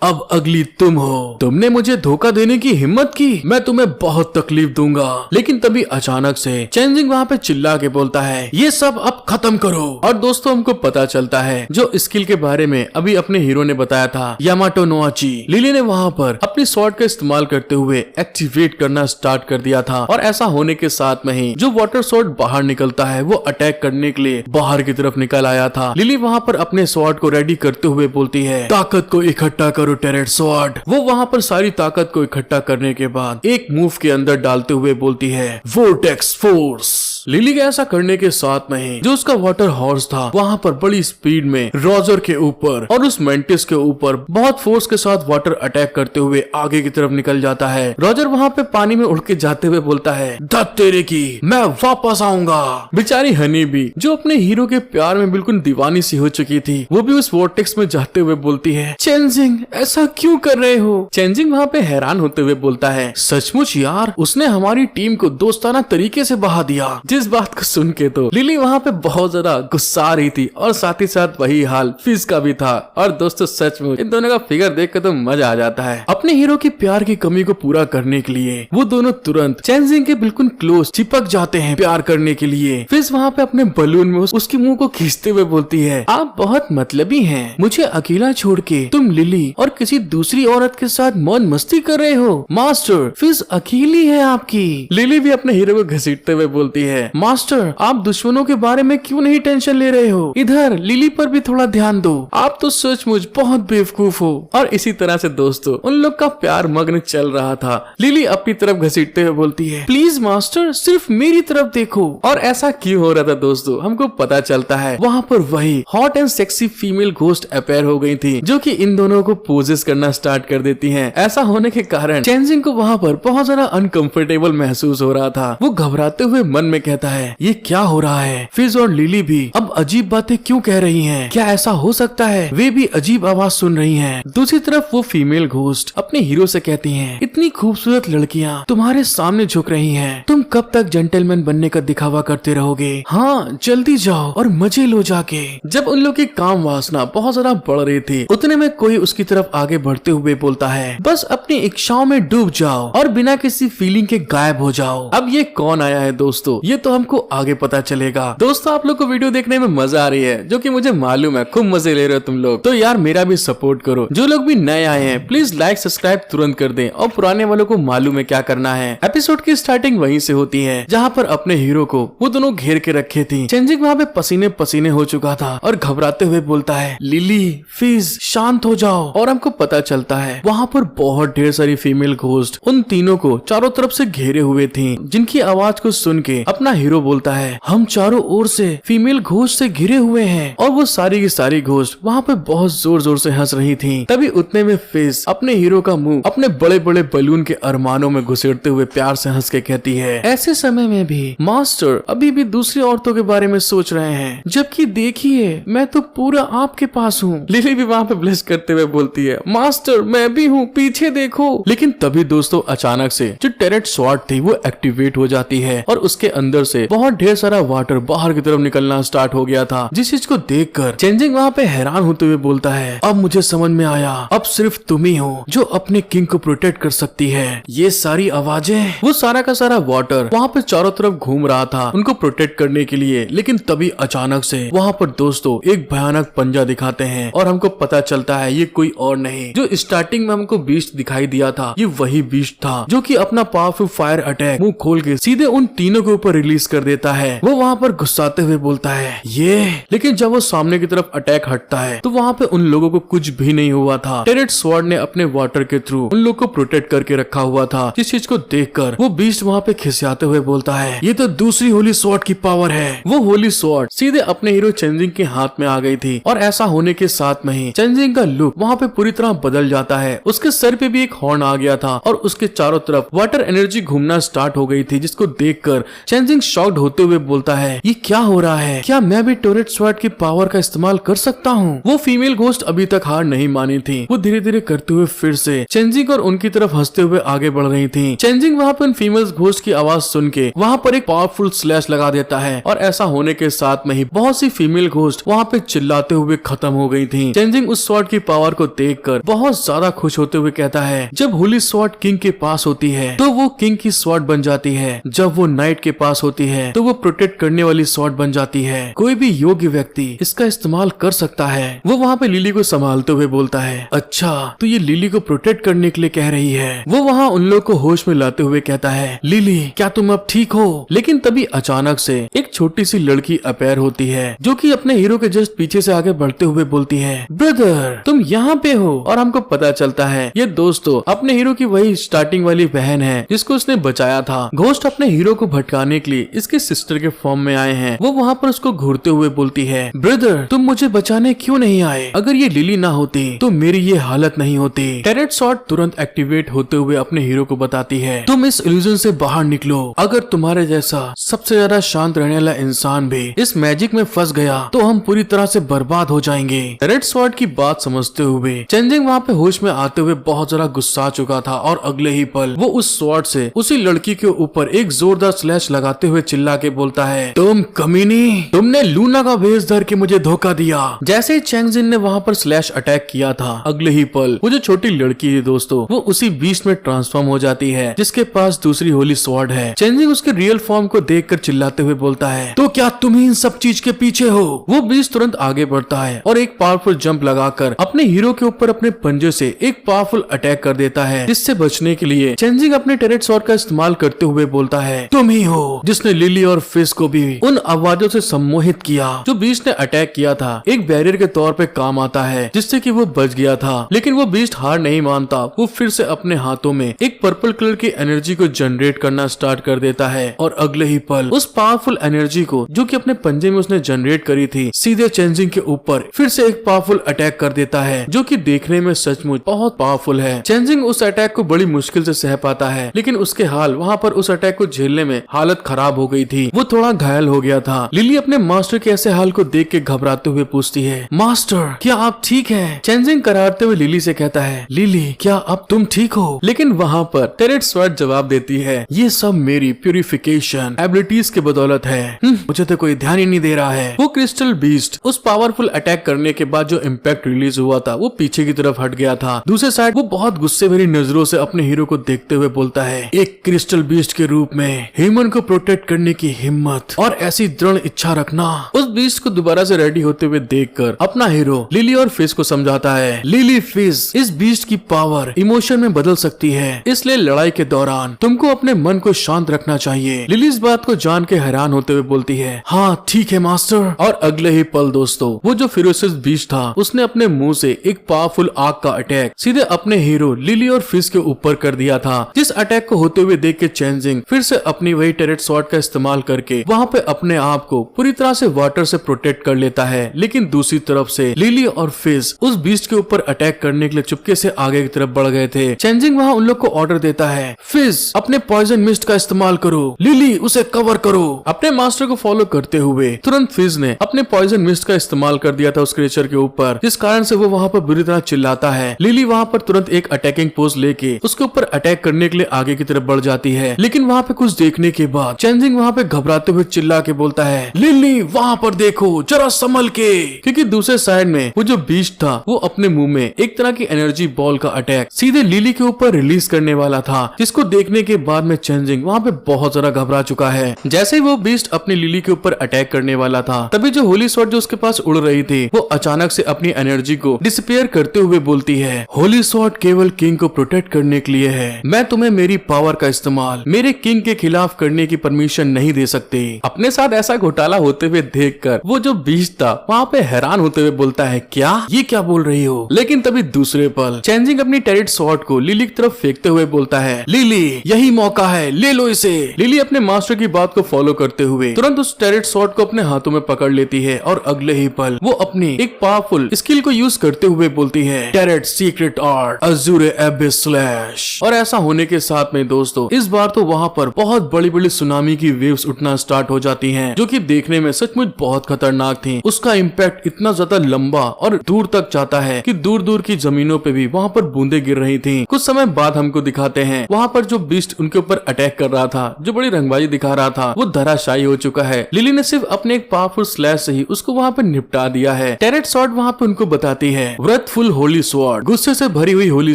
अब अगली तुम हो, तुमने मुझे धोखा देने की हिम्मत की, मैं तुम्हें बहुत तकलीफ दूंगा। लेकिन तभी अचानक से चेंजिंग वहाँ पे चिल्ला के बोलता है, ये सब अब खत्म करो। और दोस्तों हमको पता चलता है जो स्किल के बारे में अभी अपने हीरो ने बताया था, यामाटो नो उची, लिली ने वहाँ पर अपनी स्वॉर्ड का इस्तेमाल करते हुए एक्टिवेट करना स्टार्ट कर दिया था। और ऐसा होने के साथ में ही जो वाटर स्वॉर्ड बाहर निकलता है वो अटैक करने के लिए बाहर की तरफ निकल आया था। लिली वहाँ पर अपने स्वॉर्ड को रेडी करते हुए बोलती है, ताकत को इकट्ठा करो टेरेट स्वॉर्ड। वो वहाँ पर सारी ताकत को इकट्ठा करने के बाद एक मूव के अंदर डालते हुए बोलती है, वोर्टेक्स फोर्स। लिली के ऐसा करने के साथ में ही जो उसका वाटर हॉर्स था वहाँ पर बड़ी स्पीड में रॉजर के ऊपर और उस मेंटिस के ऊपर बहुत फोर्स के साथ वाटर अटैक करते हुए आगे की तरफ निकल जाता है। रॉजर वहाँ पे पानी में उड़ के जाते हुए बोलता है, धत तेरे की, मैं वापस आऊंगा। बेचारी हनी भी जो अपने हीरो के प्यार में बिल्कुल दीवानी सी हो चुकी थी, वो भी उस वोर्टेक्स में जाते हुए बोलती है, चेंजिंग ऐसा क्यों कर रहे हो? चेंजिंग वहाँ पे हैरान होते हुए बोलता है, सचमुच यार, उसने हमारी टीम को दोस्ताना तरीके से बहा दिया। जिस बात को सुन के तो लिली वहाँ पे बहुत ज्यादा गुस्सा आ रही थी, और साथ ही साथ वही हाल फिज का भी था। और दोस्तों सच में इन दोनों का फिगर देख कर तो मजा आ जाता है। अपने हीरो की प्यार की कमी को पूरा करने के लिए वो दोनों तुरंत चेंजिंग के बिल्कुल क्लोज चिपक जाते हैं प्यार करने के लिए। फिज वहाँ पे अपने बलून में उसकी मुंह को खींचते हुए बोलती है, आप बहुत मतलबी हैं, मुझे अकेला छोड़ के तुम लिली और किसी दूसरी औरत के साथ मौज मस्ती कर रहे हो। मास्टर फिज अकेली है आपकी। लिली भी अपने हीरो को घसीटते हुए बोलती है, मास्टर आप दुश्मनों के बारे में क्यों नहीं टेंशन ले रहे हो, इधर लिली पर भी थोड़ा ध्यान दो, आप तो सचमुच बहुत बेवकूफ हो। और इसी तरह से दोस्तों उन लोग का प्यार मग्न चल रहा था। लिली अपनी तरफ घसीटते हुए बोलती है, प्लीज मास्टर सिर्फ मेरी तरफ देखो। और ऐसा क्यों हो रहा था दोस्तों, हमको पता चलता है वहाँ पर वही hot and sexy female ghost appear हो गई थी, जो कि इन दोनों को पोजेस करना स्टार्ट कर देती हैं। ऐसा होने के कारण चेंजिंग को वहाँ पर बहुत ज्यादा अनकंफर्टेबल महसूस हो रहा था। वो घबराते हुए मन में कहता है, ये क्या हो रहा है? फिज और लिली भी अब अजीब बातें क्यों कह रही हैं? क्या ऐसा हो सकता है वे भी अजीब आवाज सुन रही हैं? दूसरी तरफ वो फीमेल घोस्ट अपने हीरो से कहती हैं, इतनी खूबसूरत लड़कियां तुम्हारे सामने झुक रही हैं, तुम कब तक जेंटलमैन बनने का दिखावा करते रहोगे? हाँ जल्दी जाओ और मजे लो जाके। जब उन लोग की काम वासना बहुत ज्यादा बढ़ रही थी, उतने में कोई उसकी तरफ आगे बढ़ते हुए बोलता है, बस अपनी इच्छाओं में डूब जाओ और बिना किसी फीलिंग के गायब हो जाओ। अब ये कौन आया है दोस्तों? ये तो हमको आगे पता चलेगा। दोस्तों आप लोग को वीडियो देखने में मजा आ रही है, जो कि मुझे मालूम है, खूब मजे ले रहे हो तुम लोग। तो यार मेरा भी सपोर्ट करो। जो लोग भी नए आए हैं प्लीज लाइक सब्सक्राइब तुरंत कर दें, और पुराने वालों को मालूम है क्या करना है। एपिसोड की स्टार्टिंग वहीं से होती है जहाँ पर अपने हीरो को वो दोनों घेर के रखे थी। चेंजिंग वहाँ पे पसीने पसीने हो चुका था और घबराते हुए बोलता है, लिली फिज शांत हो जाओ। और हमको पता चलता है वहाँ पर बहुत ढेर सारी फीमेल घोस्ट उन तीनों को चारों तरफ से घेरे हुए थी, जिनकी आवाज को सुन के अपना हीरो बोलता है, हम चारों ओर से फीमेल घोस्ट से घिरे हुए हैं। और वो सारी की सारी घोस्ट वहाँ पे बहुत जोर जोर से हंस रही थी। तभी उतने में फिज अपने हीरो का मुंह अपने बड़े बड़े बलून के अरमानों में घुसेड़ते हुए प्यार से हंस के कहती है, ऐसे समय में भी मास्टर अभी भी दूसरी औरतों के बारे में सोच रहे हैं, जबकि देखिए मैं तो पूरा आपके पास हूँ। लिली भी वहाँ पे ब्लेस करते हुए बोलती है, मास्टर मैं भी हूँ, पीछे देखो। लेकिन तभी दोस्तों अचानक से जो टेरेट स्वॉर्ड थी वो एक्टिवेट हो जाती है और उसके अंदर से बहुत ढेर सारा वाटर बाहर की तरफ निकलना स्टार्ट हो गया था, जिस चीज को देखकर चेंजिंग वहाँ पे हैरान होते हुए बोलता है, अब मुझे समझ में आया, अब सिर्फ तुम ही हो जो अपने किंग को प्रोटेक्ट कर सकती है। ये सारी आवाजें, वो सारा का सारा वाटर वहाँ पे चारों तरफ घूम रहा था उनको प्रोटेक्ट करने के लिए। लेकिन तभी अचानक से वहाँ पर दोस्तों एक भयानक पंजा दिखाते हैं और हमको पता चलता है ये कोई और नहीं, जो स्टार्टिंग में हमको बीस्ट दिखाई दिया था, ये वही बीस्ट था जो कि अपना पावरफुल फायर अटैक मुंह खोल के सीधे उन तीनों के ऊपर रिलीज कर देता है। वो वहाँ पर गुस्साते हुए बोलता है ये, लेकिन जब वो सामने की तरफ अटैक हटता है तो वहाँ पे उन लोगों को कुछ भी नहीं हुआ था। टेरेट स्वॉर्ड ने अपने वाटर के थ्रू उन लोगों को प्रोटेक्ट करके रखा हुआ था, जिस चीज को देखकर वो बीस्ट वहाँ पे खिसियाते हुए बोलता है, ये तो दूसरी होली स्वॉर्ड की पावर है। वो होली स्वॉर्ड सीधे अपने हीरो चेंजिंग के हाथ में आ गई थी और ऐसा होने के साथ में ही चेंजिंग का लुक वहाँ पे पूरी तरह बदल जाता है। उसके सर पे भी एक हॉर्न आ गया था और उसके चारों तरफ वाटर एनर्जी घूमना स्टार्ट हो गई थी, जिसको देखकर चेंजिंग शॉक्ड होते हुए बोलता है, ये क्या हो रहा है, क्या मैं भी टेरेट स्वॉर्ड की पावर का इस्तेमाल कर सकता हूँ। वो फीमेल घोस्ट अभी तक हार नहीं मानी थी, वो धीरे धीरे करते हुए फिर से चेंजिंग और उनकी तरफ हंसते हुए आगे बढ़ रही थी। चेंजिंग वहाँ पर फीमेल घोस्ट की आवाज सुन के वहाँ पर एक पावरफुल स्लैश लगा देता है और ऐसा होने के साथ में ही बहुत सी फीमेल घोस्ट वहाँ पे चिल्लाते हुए खत्म हो गई थी। चेंजिंग उस स्वॉर्ड की पावर को देखकर बहुत ज्यादा खुश होते हुए कहता है, जब होली स्वॉर्ड किंग के पास होती है तो वो किंग की स्वॉर्ड बन जाती है, जब वो नाइट के पास होती है तो वो प्रोटेक्ट करने वाली स्वॉर्ड बन जाती है। कोई भी योग्य व्यक्ति इसका इस्तेमाल कर सकता है। वो वहाँ पे लिली को संभालते हुए बोलता है, अच्छा तो ये लिली को प्रोटेक्ट करने के लिए कह रही है। वो वहाँ उन लोग को होश में लाते हुए कहता है, लिली क्या तुम अब ठीक हो। लेकिन तभी अचानक से एक छोटी सी लड़की अपीयर होती है, जो कि अपने हीरो के जस्ट पीछे से आगे बढ़ते हुए बोलती है, ब्रदर तुम यहाँ पे हो। और हमको पता चलता है ये दोस्तों अपने हीरो की वही स्टार्टिंग वाली बहन है जिसको उसने बचाया था। घोस्ट अपने हीरो को भटकाने के लिए इसके सिस्टर के फॉर्म में आए हैं। वो वहाँ पर उसको घूरते हुए बोलती है, ब्रदर तुम मुझे बचाने क्यों नहीं आए, अगर ये लिली ना होती तो मेरी ये हालत नहीं होती। टेरेट स्वॉर्ड तुरंत एक्टिवेट होते हुए अपने हीरो को बताती है, तुम इस इल्यूजन से बाहर निकलो, अगर तुम्हारे जैसा सबसे ज्यादा शांत रहने वाला इंसान भी इस मैजिक में फंस गया तो हम पूरी तरह से बर्बाद हो जाएंगे। टेरेट स्वॉर्ड की बात समझते हुए चेंजिंग वहाँ पे होश में आते हुए बहुत ज्यादा गुस्सा चुका था और अगले ही पल वो उस स्वॉर्ड से उसी लड़की के ऊपर एक जोरदार स्लैश लगाते हुए चिल्ला के बोलता है, तुम कमीनी, तुमने लूना का भेष धर के मुझे धोखा दिया। जैसे ही चेंजिंग ने वहाँ पर स्लैश अटैक किया था, अगले ही पल वो जो छोटी लड़की है दोस्तों वो उसी बीस्ट में ट्रांसफॉर्म हो जाती है जिसके पास दूसरी होली स्वॉर्ड है। चेंजिंग उसके रियल फॉर्म को देखकर चिल्लाते हुए बोलता है, तो क्या तुम ही इन सब चीज के पीछे हो। वो बीस्ट तुरंत आगे बढ़ता है और एक पावरफुल जंप लगाकर अपने हीरो के ऊपर अपने पंजे से एक पावरफुल अटैक कर देता है, जिससे बचने के लिए चेंजिंग अपने टेरेट स्वॉर्ड का इस्तेमाल करते हुए बोलता है, तुम ही हो जिसने लिली और फिश को भी उन आवाजों से सम्मोहित किया जो बीस्ट ने अटैक किया था। एक बैरियर के तौर पे काम आता है जिससे कि वो बच गया था। लेकिन वो बीस्ट हार नहीं मानता, वो फिर से अपने हाथों में एक पर्पल कलर की एनर्जी को जनरेट करना स्टार्ट कर देता है और अगले ही पल उस पावरफुल एनर्जी को जो कि अपने पंजे में उसने जनरेट करी थी सीधे चेंजिंग के ऊपर फिर से एक पावरफुल अटैक कर देता है, जो कि देखने में सचमुच बहुत पावरफुल है। चेंजिंग उस अटैक को बड़ी मुश्किल से सह पाता है, लेकिन उसके हाल वहाँ पर उस अटैक को झेलने में हालत खराब हो गई थी, वो थोड़ा घायल हो गया था। लिली अपने मास्टर के ऐसे हाल को देख के घबराते हुए पूछती है, मास्टर क्या आप ठीक हैं? चेंजिंग करारते हुए लिली से कहता है, लिली क्या अब तुम ठीक हो? लेकिन वहाँ पर टेरेट स्वॉर्ड जवाब देती है, ये सब मेरी प्यूरिफिकेशन एबिलिटीज के बदौलत है, मुझे तो कोई ध्यान ही नहीं दे रहा है। वो क्रिस्टल बीस्ट उस पावरफुल अटैक करने के बाद जो इम्पैक्ट रिलीज हुआ था वो पीछे की तरफ हट गया था। दूसरे साइड वो बहुत गुस्से भरी नजरों से अपने हीरो को देखते हुए बोलता है, एक क्रिस्टल बीस्ट के रूप में ह्यूमन को प्रोटेक्ट करने की हिम्मत और ऐसी दृढ़ इच्छा रखना। उस बीस्ट को दोबारा से रेडी होते हुए देखकर अपना हीरो लिली और फिश को समझाता है, लिली फिश, इस बीस्ट की पावर इमोशन में बदल सकती है, इसलिए लड़ाई के दौरान तुमको अपने मन को शांत रखना चाहिए। लिली इस बात को जान के हैरान होते हुए बोलती है, हाँ ठीक है मास्टर। और अगले ही पल दोस्तों, वो जो फेरोसियस बीस्ट था उसने अपने मुंह से एक पावरफुल आग का अटैक सीधे अपने हीरो लिली और फिश के ऊपर कर दिया था। जिस अटैक को होते हुए देख के चेंजिंग फिर से अपनी वही टैरेट स्वॉर्ड का इस्तेमाल करके वहाँ पे अपने आप को पूरी तरह से वाटर से प्रोटेक्ट कर लेता है। लेकिन दूसरी तरफ से लिली और फिश उस बीस्ट के ऊपर अटैक करने के लिए चुपके से आगे की तरफ बढ़ गए थे। चेंजिंग वहाँ उन लोग को ऑर्डर देता है, फिश अपने पॉइजन मिस्ट का इस्तेमाल करो, लिली उसे कवर करो। अपने मास्टर को फॉलो करते हुए तुरंत फिश ने अपने पॉइजन मिस्ट का इस्तेमाल कर दिया था उस क्रिएचर के ऊपर, जिस कारण से वो वहाँ पर बुरी तरह चिल्लाता है। लिली वहाँ पर तुरंत एक अटैकिंग पोज लेके उसके ऊपर अटैक करने के लिए आगे की तरफ बढ़ जाती है। लेकिन वहाँ पे कुछ देखने के बाद चेंजिंग वहाँ पे घबराते हुए चिल्ला के बोलता है, लिली वहाँ पर देखो जरा संभल के, क्योंकि दूसरे साइड में वो जो बीस्ट था वो अपने मुंह में एक तरह की एनर्जी बॉल का अटैक सीधे लिली के ऊपर रिलीज करने वाला था, जिसको देखने के बाद में चेंजिंग वहाँ पे बहुत ज्यादा घबरा चुका है। जैसे ही वो बीस्ट अपनी लिली के ऊपर अटैक करने वाला था, तभी जो होली स्वॉर्ड जो उसके पास उड़ रही थी वो अचानक से अपनी एनर्जी को डिसअपीयर करते हुए बोलती है, होली स्वॉर्ड केवल किंग को प्रोटेक्ट करने के लिए है, मैं तुम्हें मेरी पावर का इस्तेमाल मेरे किंग के खिलाफ करने की परमिशन नहीं दे सकती। अपने साथ ऐसा घोटाला होते हुए देखकर वो जो बीस्ट था वहाँ पे हैरान होते हुए बोलता है, क्या ये क्या बोल रही हो। लेकिन तभी दूसरे पल चेंजिंग अपनी टैरेट स्वॉर्ड को लिली की तरफ फेंकते हुए बोलता है, लिली यही मौका है, ले लो इसे। लिली अपने मास्टर की बात को फॉलो करते हुए तुरंत उस टैरेट स्वॉर्ड को अपने हाथों में पकड़ लेती है और अगले ही पल वो अपनी एक पावरफुल स्किल को यूज करते हुए बोलती है, tarot secret art azure abyss slash. और ऐसा होने के साथ में दोस्तों इस बार तो वहाँ पर बहुत बड़ी बड़ी सुनामी की वेव्स उठना स्टार्ट हो जाती हैं, जो कि देखने में सचमुच बहुत खतरनाक थी। उसका इम्पैक्ट इतना ज्यादा लंबा और दूर तक जाता है कि दूर दूर की जमीनों पे भी वहाँ पर बूंदे गिर रही थी। कुछ समय बाद हमको दिखाते हैं वहाँ पर जो बीस्ट उनके ऊपर अटैक कर रहा था, जो बड़ी रंगबाजी दिखा रहा था, वो धराशायी हो चुका है। लिली ने सिर्फ अपने एक पावरफुल स्लैश से ही उसको वहाँ पर निपटा दिया है। टैरेट स्वॉर्ड वहाँ पे उनको बताती है, व्रतफुल होली स्वॉर्ड, गुस्से से भरी हुई होली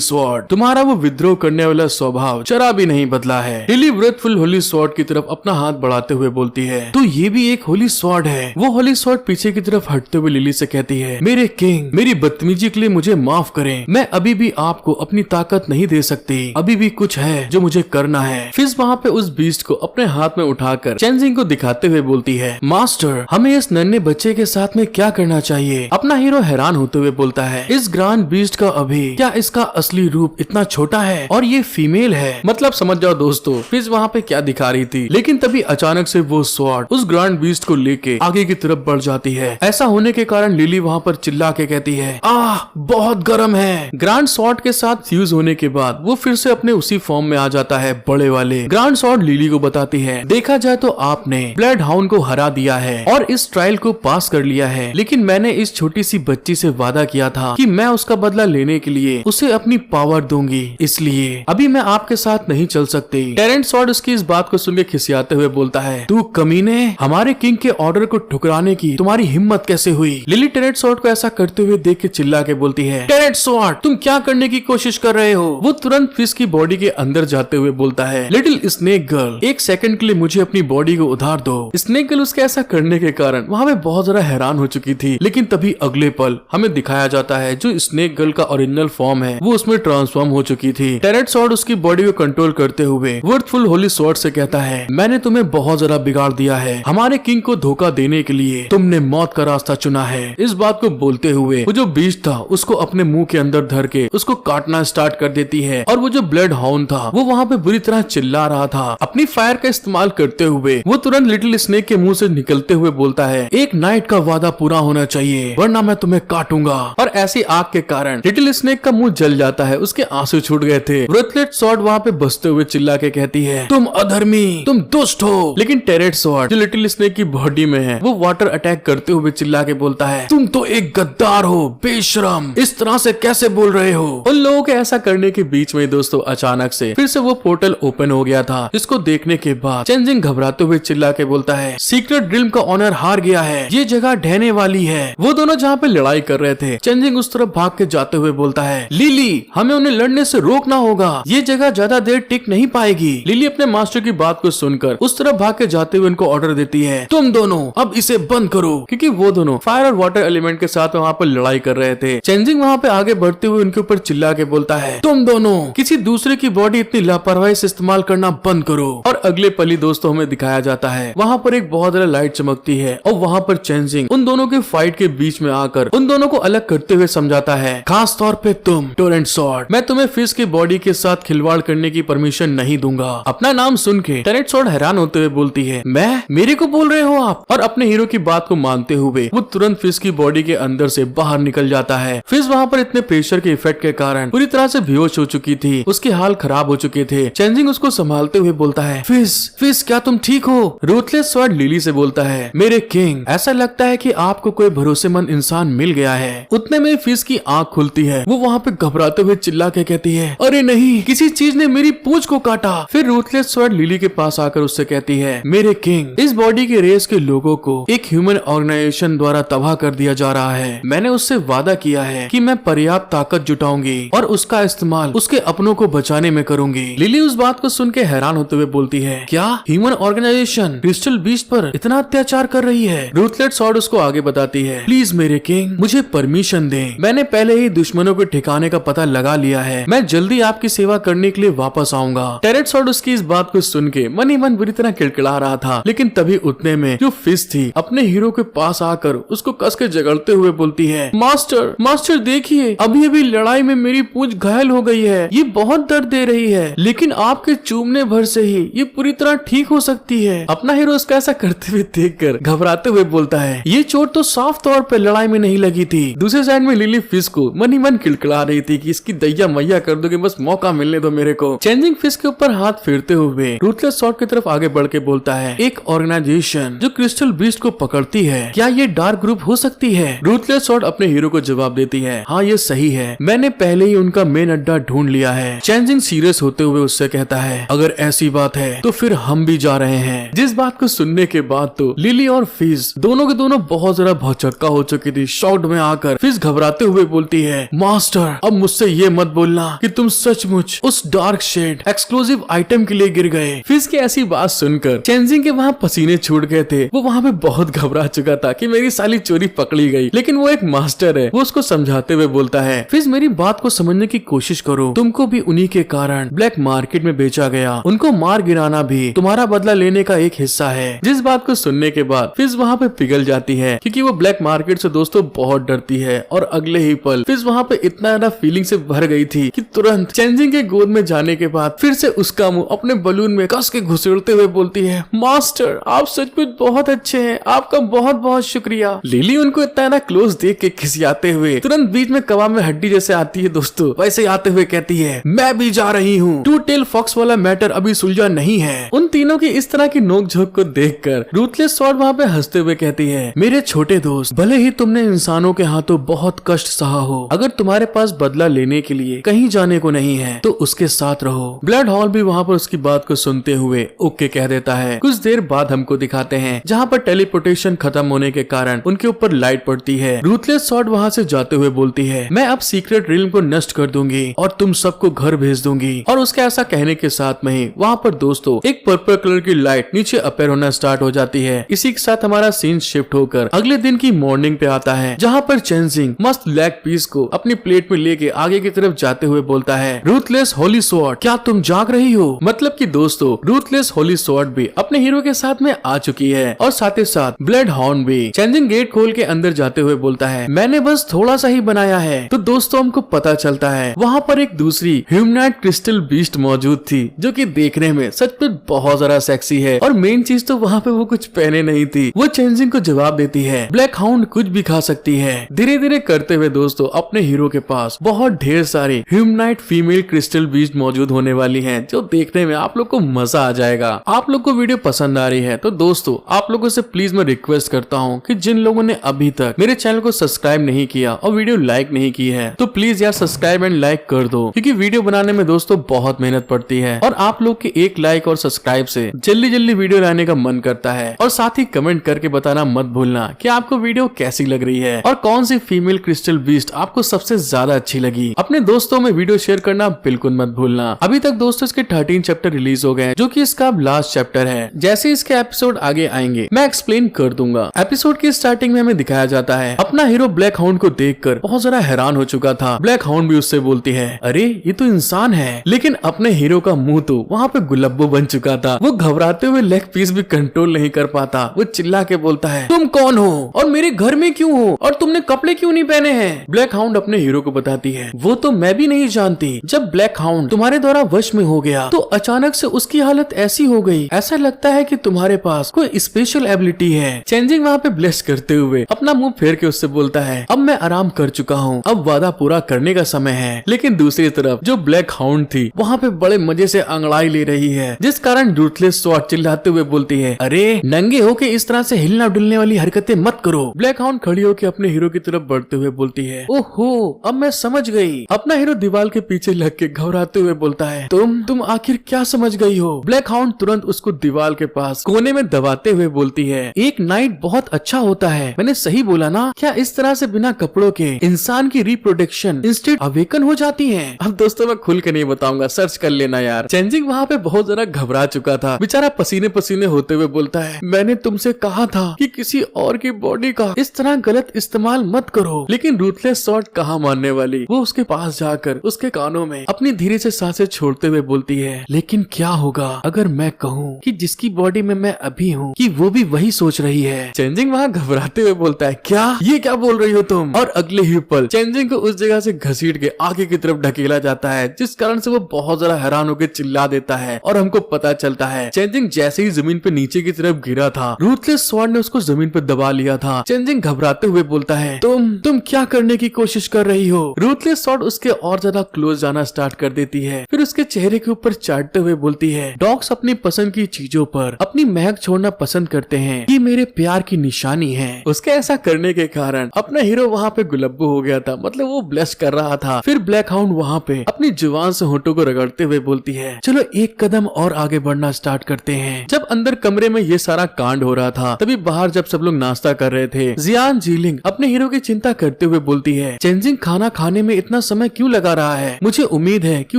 स्वॉर्ड, तुम्हारा वो विद्रोह करने वाला स्वभाव जरा भी नहीं बदला है। लिली व्रतफुल होली स्वॉर्ड की तरफ अपना हाथ बढ़ाते हुए बोलती है, तो ये भी एक होली स्वॉर्ड है। वो होली स्वॉर्ड पीछे की तरफ हटते हुए लिली से कहती है, मेरे किंग मेरी बदतमीजी के लिए मुझे माफ करें, मैं अभी भी आपको अपनी ताकत नहीं दे सकती, अभी भी कुछ है जो मुझे करना है। फिर वहाँ पे उस बीस्ट को अपने हाथ में उठाकर चेंजिंग को दिखाते हुए बोलती है, मास्टर हमें इस नन्हे बच्चे के साथ में क्या करना चाहिए। अपना हीरो हैरान होते हुए बोलता है, इस ग्रांड बीस्ट का अभी क्या इसका असली रूप इतना छोटा है और ये फीमेल है। मतलब समझ जाओ दोस्तों फिर वहाँ पे क्या दिखा रही थी। लेकिन तभी अचानक से वो स्वॉर्ड उस ग्रांड बीस्ट को लेके आगे की तरफ बढ़ जाती है। ऐसा होने के कारण लिली वहाँ पर चिल्ला के कहती है, आह बहुत गर्म है। ग्रांड स्वॉर्ड के साथ फ्यूज होने के बाद वो फिर से अपने उसी फॉर्म में आ जाता है बड़े वाले। ग्रांड स्वॉर्ड लिली को बताती है, देखा जाए तो आपने ब्लड हाउंड को हरा दिया है और इस ट्रायल को पास कर लिया है, लेकिन मैंने इस छोटी सी बच्ची से वादा किया था कि मैं उसका बदला लेने के लिए उसे अपनी पावर दूंगी, इसलिए अभी मैं आपके साथ नहीं चल सकती। टैरेट स्वॉर्ड उसकी इस बात को सुनकर खिसियाते हुए बोलता है, तू कमीने, हमारे किंग के ऑर्डर को ठुकराने की तुम्हारी हिम्मत कैसे हुई। लिली टैरेट स्वॉर्ड को ऐसा करते हुए देख के चिल्ला के बोलती है, टैरेट स्वॉर्ड तुम क्या करने की कोशिश कर रहे हो। वो तुरंत फिश की बॉडी के अंदर जाते हुए बोलता है, लिटिल स्नेक गर्ल एक सेकंड के लिए मुझे अपनी बॉडी को उधार दो। स्नेक गर्ल उसके ऐसा करने के कारण वहाँ पे बहुत ज्यादा हैरान हो चुकी थी। लेकिन तभी अगले पल हमें दिखाया जाता है जो स्नेक गर्ल का ओरिजिनल फॉर्म है वो उसमें ट्रांसफॉर्म हो चुकी थी। टैरेट स्वॉर्ड उसकी बॉडी को कंट्रोल करते हुए वर्थफुल होली स्वॉर्ड से कहता है, मैंने तुम्हें बहुत ज्यादा बिगाड़ दिया है, हमारे किंग को धोखा देने के लिए तुमने मौत का रास्ता चुना है। इस बात को बोलते हुए वो जो बीस्ट था उसको अपने मुंह के अंदर धर के उसको काटना स्टार्ट कर देती है और वो जो ब्लड हाउंड था वो वहाँ पे बुरी तरह चिल्ला रहा था। अपनी फायर का इस्तेमाल करते हुए वो तुरंत लिटिल स्नेक के मुंह से निकलते हुए बोलता है, एक नाइट का वादा पूरा होना चाहिए वरना मैं तुम्हें काटूंगा। और ऐसी आग के कारण लिटिल स्नेक का मुंह जल जाता है, उसके आंसू छूट गए थे। व्रतलेट स्वॉर्ड वहाँ पे बसते हुए चिल्ला के कहती है, तुम अधर्मी, तुम दुष्ट हो। लेकिन टैरेट स्वॉर्ड जो लिटिल स्नेक की बॉडी में है वो वाटर अटैक करते हुए चिल्ला के बोलता है, तुम तो एक गद्दार हो, बेशरम, इस तरह से कैसे बोल रहे हो। उन लोगों के ऐसा करने के बीच में दोस्तों अचानक से फिर से वो पोर्टल ओपन हो गया था, जिसको देखने के बाद चेंजिंग घबराते हुए चिल्ला के बोलता है, सीक्रेट ड्रीम का ऑनर हार गया है, ये जगह ढहने वाली है। वो दोनों जहाँ पे लड़ाई कर रहे थे चेंजिंग उस तरफ भाग के जाते हुए बोलता है, लिली हमें उन्हें लड़ने से रोकना होगा, ये जगह ज्यादा देर टिक नहीं पाएगी। लिली अपने मास्टर की बात को सुन सुनकर उस तरफ भाग के जाते हुए उनको ऑर्डर देती है, तुम दोनों अब इसे बंद करो, क्योंकि वो दोनों फायर और वाटर एलिमेंट के साथ वहाँ पर लड़ाई कर रहे थे। चेंजिंग वहाँ पे आगे बढ़ते हुए उनके ऊपर चिल्ला के बोलता है, तुम दोनों किसी दूसरे की बॉडी इतनी लापरवाही से इस्तेमाल करना बंद करो। और अगले पल ही दोस्तों हमें दिखाया जाता है वहाँ पर एक बहुत ज्यादा लाइट चमकती है और वहाँ पर चेंजिंग उन दोनों के फाइट के बीच में आकर उन दोनों को अलग करते हुए समझाता है, खास तौर पे तुम टोरेंट सॉर्ड, मैं तुम्हें फिश की बॉडी के साथ खिलवाड़ करने की परमिशन नहीं दूंगा। अपना नाम सुन के टोरेंट सॉर्ड हैरान होते हुए बोलती है, मैं, मेरे को बोल रहे हो आप? और अपने हीरो की बात को मानते हुए वो तुरंत फिश की बॉडी के अंदर से बाहर निकल जाता है। फिश वहाँ पर इतने प्रेशर के इफेक्ट के कारण पूरी तरह से बेहोश हो चुकी थी, उसके हाल खराब हो चुके थे। चेंजिंग उसको संभालते हुए बोलता है, फिश क्या तुम ठीक हो? रूथलेस सॉर्ड लिली से बोलता है, मेरे किंग, ऐसा लगता है कि आपको कोई भरोसेमंद इंसान मिल गया है। उतने में फिश की आंख खुलती है, वो वहाँ पे घबराते हुए चिल्ला के कहती है, अरे नहीं, किसी चीज ने मेरी पूंछ को काटा। फिर रूथलेस सॉर्ड लिली के पास आकर उससे कहती है, मेरे किंग, इस बॉडी के रेस के लोगों को एक ह्यूमन ऑर्गेनाइजेशन द्वारा तबाह कर दिया जा रहा है। मैंने उससे वादा किया है कि मैं पर्याप्त ताकत जुटाऊंगी और उसका इस्तेमाल उसके अपनों को बचाने में करूंगी। लिली उस बात को सुन के हैरान होते हुए बोलती है, क्या ह्यूमन ऑर्गेनाइजेशन क्रिस्टल बीस्ट पर इतना अत्याचार कर रही है? रूथलेस सॉर्ड उसको आगे बताती है, प्लीज मेरे किंग, मुझे परमिशन दें, मैंने पहले ही दुश्मनों के ठिकाने का पता लगा लिया है, मैं जल्दी आपकी सेवा करने के लिए वापस आऊंगा। टोरेंट सॉर्ड उसकी इस बात को सुन के मन ही मन बुरी तरह किड़किड़ा रहा था, लेकिन तभी उतने में जो फिश थी अपने हीरो के पास आकर उसको कस के जगड़ते हुए बोलती है, मास्टर देखिए, अभी अभी लड़ाई में मेरी पूंछ घायल हो गई है, ये बहुत दर्द दे रही है, लेकिन आपके चूमने भर से ही ये पूरी तरह ठीक हो सकती है। अपना हीरो उसका ऐसा करते हुए देखकर घबराते हुए बोलता है, ये चोट तो साफ तौर पे लड़ाई में नहीं लगी थी। दूसरे साइड में लिली फिश को मन ही मन किड़किड़ा रही थी कि इसकी दैया मैया कर दोगे, बस मौका मिलने दो मेरे को। चेंजिंग फिश के ऊपर हाथ फेरते हुए रूथलेस सॉर्ड की तरफ आगे बढ़ के बोलता है, एक ऑर्गेनाइजेशन जो क्रिस्टल बीस्ट को पकड़ती है, क्या ये डार्क ग्रुप हो सकती है? रूथलेस सॉर्ड अपने हीरो को जवाब देती है, हाँ ये सही है, मैंने पहले ही उनका मेन अड्डा ढूंढ लिया है। चेंजिंग सीरियस होते हुए उससे कहता है, अगर ऐसी बात है तो फिर हम भी जा रहे हैं। जिस बात को सुनने के बाद तो लिली और फिश दोनों के दोनों बहुत ज्यादा भौचक्का हो चुकी थी। शॉक्ड में आकर फिश घबराते हुए बोलती है, मास्टर, अब मुझसे ये मत बोलना कि तुम सचमुच उस डार्क शेड एक्सक्लूसिव आइटम के लिए गिर गए। फिश की ऐसी बात सुनकर चेंजिंग के वहाँ पसीने छूट गए थे। वो वहाँ पे बहुत घबरा चुका था कि मेरी साली चोरी पकड़ी गई, लेकिन वो एक मास्टर है। वो उसको समझाते हुए बोलता है, फिश मेरी बात को समझने की कोशिश करो, तुमको भी उन्हीं के कारण ब्लैक मार्केट में बेचा गया, उनको मार गिराना भी तुम्हारा बदला लेने का एक हिस्सा है। जिस बात को सुनने के बाद फिश वहाँ पे पिघल जाती है, क्योंकि वो ब्लैक मार्केट से दोस्तों बहुत डरती है। और अगले ही पल फिश वहाँ पे इतना ज्यादा फीलिंग से भर गई थी कि तुरंत चेंजिंग के गोद में जाने के बाद फिर से उसका मुंह अपने बलून में कस के घुसेड़ते हुए बोलती है, मास्टर, आप सचमुच बहुत अच्छे हैं, आपका बहुत बहुत शुक्रिया। लिली उनको इतना ज्यादा क्लोज देख के खिसियाते हुए तुरंत बीच में कबाब में हड्डी जैसे आती है दोस्तों, वैसे आते हुए कहती है, मैं भी जा रही हूँ, टू टेल फॉक्स वाला मैटर अभी सुलझा नहीं है। उन तीनों की इस तरह की नोकझोंक को देखकर रूथलेस सॉर्ड वहाँ पे हंसते हुए कहती है, मेरे छोटे दोस्त, भले ही तुमने इंसानों के हाथों बहुत कष्ट सहा हो, अगर तुम्हारे पास बदला लेने के लिए कहीं जाने को नहीं है तो उसके साथ रहो। ब्लड हॉल भी वहाँ पर उसकी बात को सुनते हुए ओके कह देता है। कुछ देर बाद हमको दिखाते हैं जहाँ पर टेलीपोर्टेशन खत्म होने के कारण उनके ऊपर लाइट पड़ती है। रूथलेस सॉर्ड वहाँ से जाते हुए बोलती है, मैं अब सीक्रेट रिल्म को नष्ट कर दूंगी और तुम सबको घर भेज दूंगी। और उसके ऐसा कहने के साथ में ही वहाँ पर दोस्तों एक पर्पल कलर की लाइट नीचे अपेयर होना स्टार्ट हो जाती है। इसी के साथ हमारा सीन शिफ्ट होकर अगले दिन की मॉर्निंग पे आता है, जहाँ पर चेंजिंग मस्त लेग पीस को अपनी प्लेट में लेके आगे की तरफ जाते हुए बोलता है, रूथलेस होली स्वॉर्ड, क्या तुम जाग रही हो? मतलब कि दोस्तों रूथलेस होली स्वॉर्ड भी अपने हीरो के साथ में आ चुकी है और साथ ही साथ ब्लड हॉर्न भी। चेंजिंग गेट खोल के अंदर जाते हुए बोलता है, मैंने बस थोड़ा सा ही बनाया है। तो दोस्तों हमको पता चलता है वहाँ पर एक दूसरी ह्यूमनॉइड क्रिस्टल बीस्ट मौजूद थी, जो कि देखने में सच में बहुत ज्यादा सेक्सी है। और मेन चीज तो वहाँ पे वो कुछ पहने नहीं थी। वो चेंजिंग को जवाब देती है, ब्लैक हाउंड कुछ भी खा सकती है। धीरे धीरे करते हुए दोस्तों अपने हीरो के पास बहुत ढेर सारी ह्यूमनॉइड फीमेल क्रिस्टल बीस्ट मौजूद होने वाली हैं, जो देखने में आप लोग को मजा आ जाएगा। आप लोग को वीडियो पसंद आ रही है तो दोस्तों आप लोगों से प्लीज मैं रिक्वेस्ट करता हूँ कि जिन लोगों ने अभी तक मेरे चैनल को सब्सक्राइब नहीं किया और वीडियो लाइक नहीं की है तो प्लीज यार सब्सक्राइब एंड लाइक कर दो, क्योंकि वीडियो बनाने में दोस्तों बहुत मेहनत पड़ती है और आप लोग के एक लाइक और सब्सक्राइब से जल्दी जल्दी वीडियो लाने का मन करता है। और साथ ही कमेंट करके बताना मत भूलना कि आपको वीडियो कैसी लग रही है और कौन सी फीमेल क्रिस्टल बीस्ट आपको सबसे ज्यादा अच्छी लगी। अपने दोस्तों में वीडियो शेयर करना बिल्कुल मत भूलना। अभी तक दोस्तों इसके 13 चैप्टर रिलीज हो गए, जो कि इसका अब लास्ट चैप्टर है। जैसे इसके एपिसोड आगे आएंगे मैं एक्सप्लेन कर दूंगा। एपिसोड की स्टार्टिंग में हमें दिखाया जाता है अपना हीरो ब्लैक हाउंड को देखकर बहुत ज्यादा हैरान हो चुका था। ब्लैक हाउंड भी उससे बोलती है, अरे ये तो इंसान है। लेकिन अपने हीरो का मुंह तो वहाँ पे गुलब्बो बन चुका था। वो घबराते हुए लेग पीस भी कंट्रोल नहीं कर पाता। वो चिल्ला के बोलता है, तुम कौन हो और मेरे घर में क्यों हो और तुमने कपड़े क्यों नहीं पहने हैं? ब्लैक हाउंड अपने हीरो को बताती है, वो तो मैं भी नहीं जानती। जब ब्लैक हाउंड तुम्हारे द्वारा वश में हो गया तो अचानक से उसकी हालत ऐसी हो गई, ऐसा लगता है कि तुम्हारे पास कोई स्पेशल एबिलिटी है। चेंजिंग वहाँ पे ब्लेस करते हुए अपना मुंह फेर के उससे बोलता है, अब मैं आराम कर चुका हूँ, अब वादा पूरा करने का समय है। लेकिन दूसरी तरफ जो ब्लैक हाउंड थी वहाँ पे बड़े मजे से अंगड़ाई ले रही है, जिस कारण रूथलेस स्वॉर्ड चिल्लाते हुए बोलती है, अरे नंगे होके इस तरह से हिलना डुलने वाली हरकतें मत करो। ब्लैक हाउंड खड़ी होकर अपने हीरो की तरफ बढ़ते हुए बोलती है, ओहो अब मैं समझ गई। अपना हीरो दीवार के पीछे लग के घबराते हुए बोलता है, तुम आखिर क्या समझ गई हो? ब्लैक हाउंड तुरंत उसको दीवार के पास कोने में दबाते हुए बोलती है, एक नाइट बहुत अच्छा होता है, मैंने सही बोला ना? क्या इस तरह से बिना कपड़ों के इंसान की रिप्रोडक्शन इंस्टेंट अवेकन हो जाती है? अब दोस्तों मैं खुल के नहीं बताऊंगा, सर्च कर लेना यार। चेंजिंग वहाँ पे बहुत ज्यादा घबरा चुका था, बेचारा पसीने पसीने होते हुए बोलता है, मैंने तुमसे कहा था कि किसी और की बॉडी का इस तरह गलत इस्तेमाल मत करो। लेकिन रूथलेस स्वॉर्ड कहाँ मानने वाली, वो उसके पास जाकर उसके कानों में अपनी धीरे से सांसें छोड़ते हुए बोलती है, लेकिन क्या होगा अगर मैं कहूँ कि जिसकी बॉडी में मैं अभी हूँ कि वो भी वही सोच रही है? चेंजिंग वहाँ घबराते हुए बोलता है, ये क्या बोल रही हो तुम? और अगले ही पल चेंजिंग को उस जगह से घसीट के आगे की तरफ ढकेला जाता है, जिस कारण से वो बहुत ज्यादा हैरान होकर चिल्ला देता है और हमको पता चलता है चेंजिंग जैसे ही जमीन पे नीचे की तरफ गिरा था, रूथलेस स्वॉर्ड ने उसको जमीन पे दबा लिया था। चेंजिंग घबराते हुए बोलता है, तुम क्या करने की कोशिश कर रही हो? रूथलेस स्वॉर्ड उसके और ज्यादा क्लोज जाना स्टार्ट कर देती है, फिर उसके चेहरे के ऊपर चाटते हुए बोलती है, डॉग्स अपनी पसंद की चीजों पर अपनी महक छोड़ना पसंद करते हैं, ये मेरे प्यार की निशानी है। उसके ऐसा करने के कारण अपना हीरो वहाँ पे गुलब्बो हो गया था, मतलब वो ब्लश कर रहा था। फिर ब्लैक हाउंड वहाँ पे अपनी जुबान से होठों को रगड़ते हुए बोलती है, चलो एक कदम और आगे बढ़ना स्टार्ट करते हैं। जब अंदर कमरे में ये सारा कांड हो रहा था, तभी बाहर जब सब लोग नाश्ता कर रहे थे, जियान जीलिंग अपने हीरो की चिंता करते हुए बोलती है, चेंजिंग खाना खाने में इतना समय क्यों लगा रहा है? मुझे उम्मीद है कि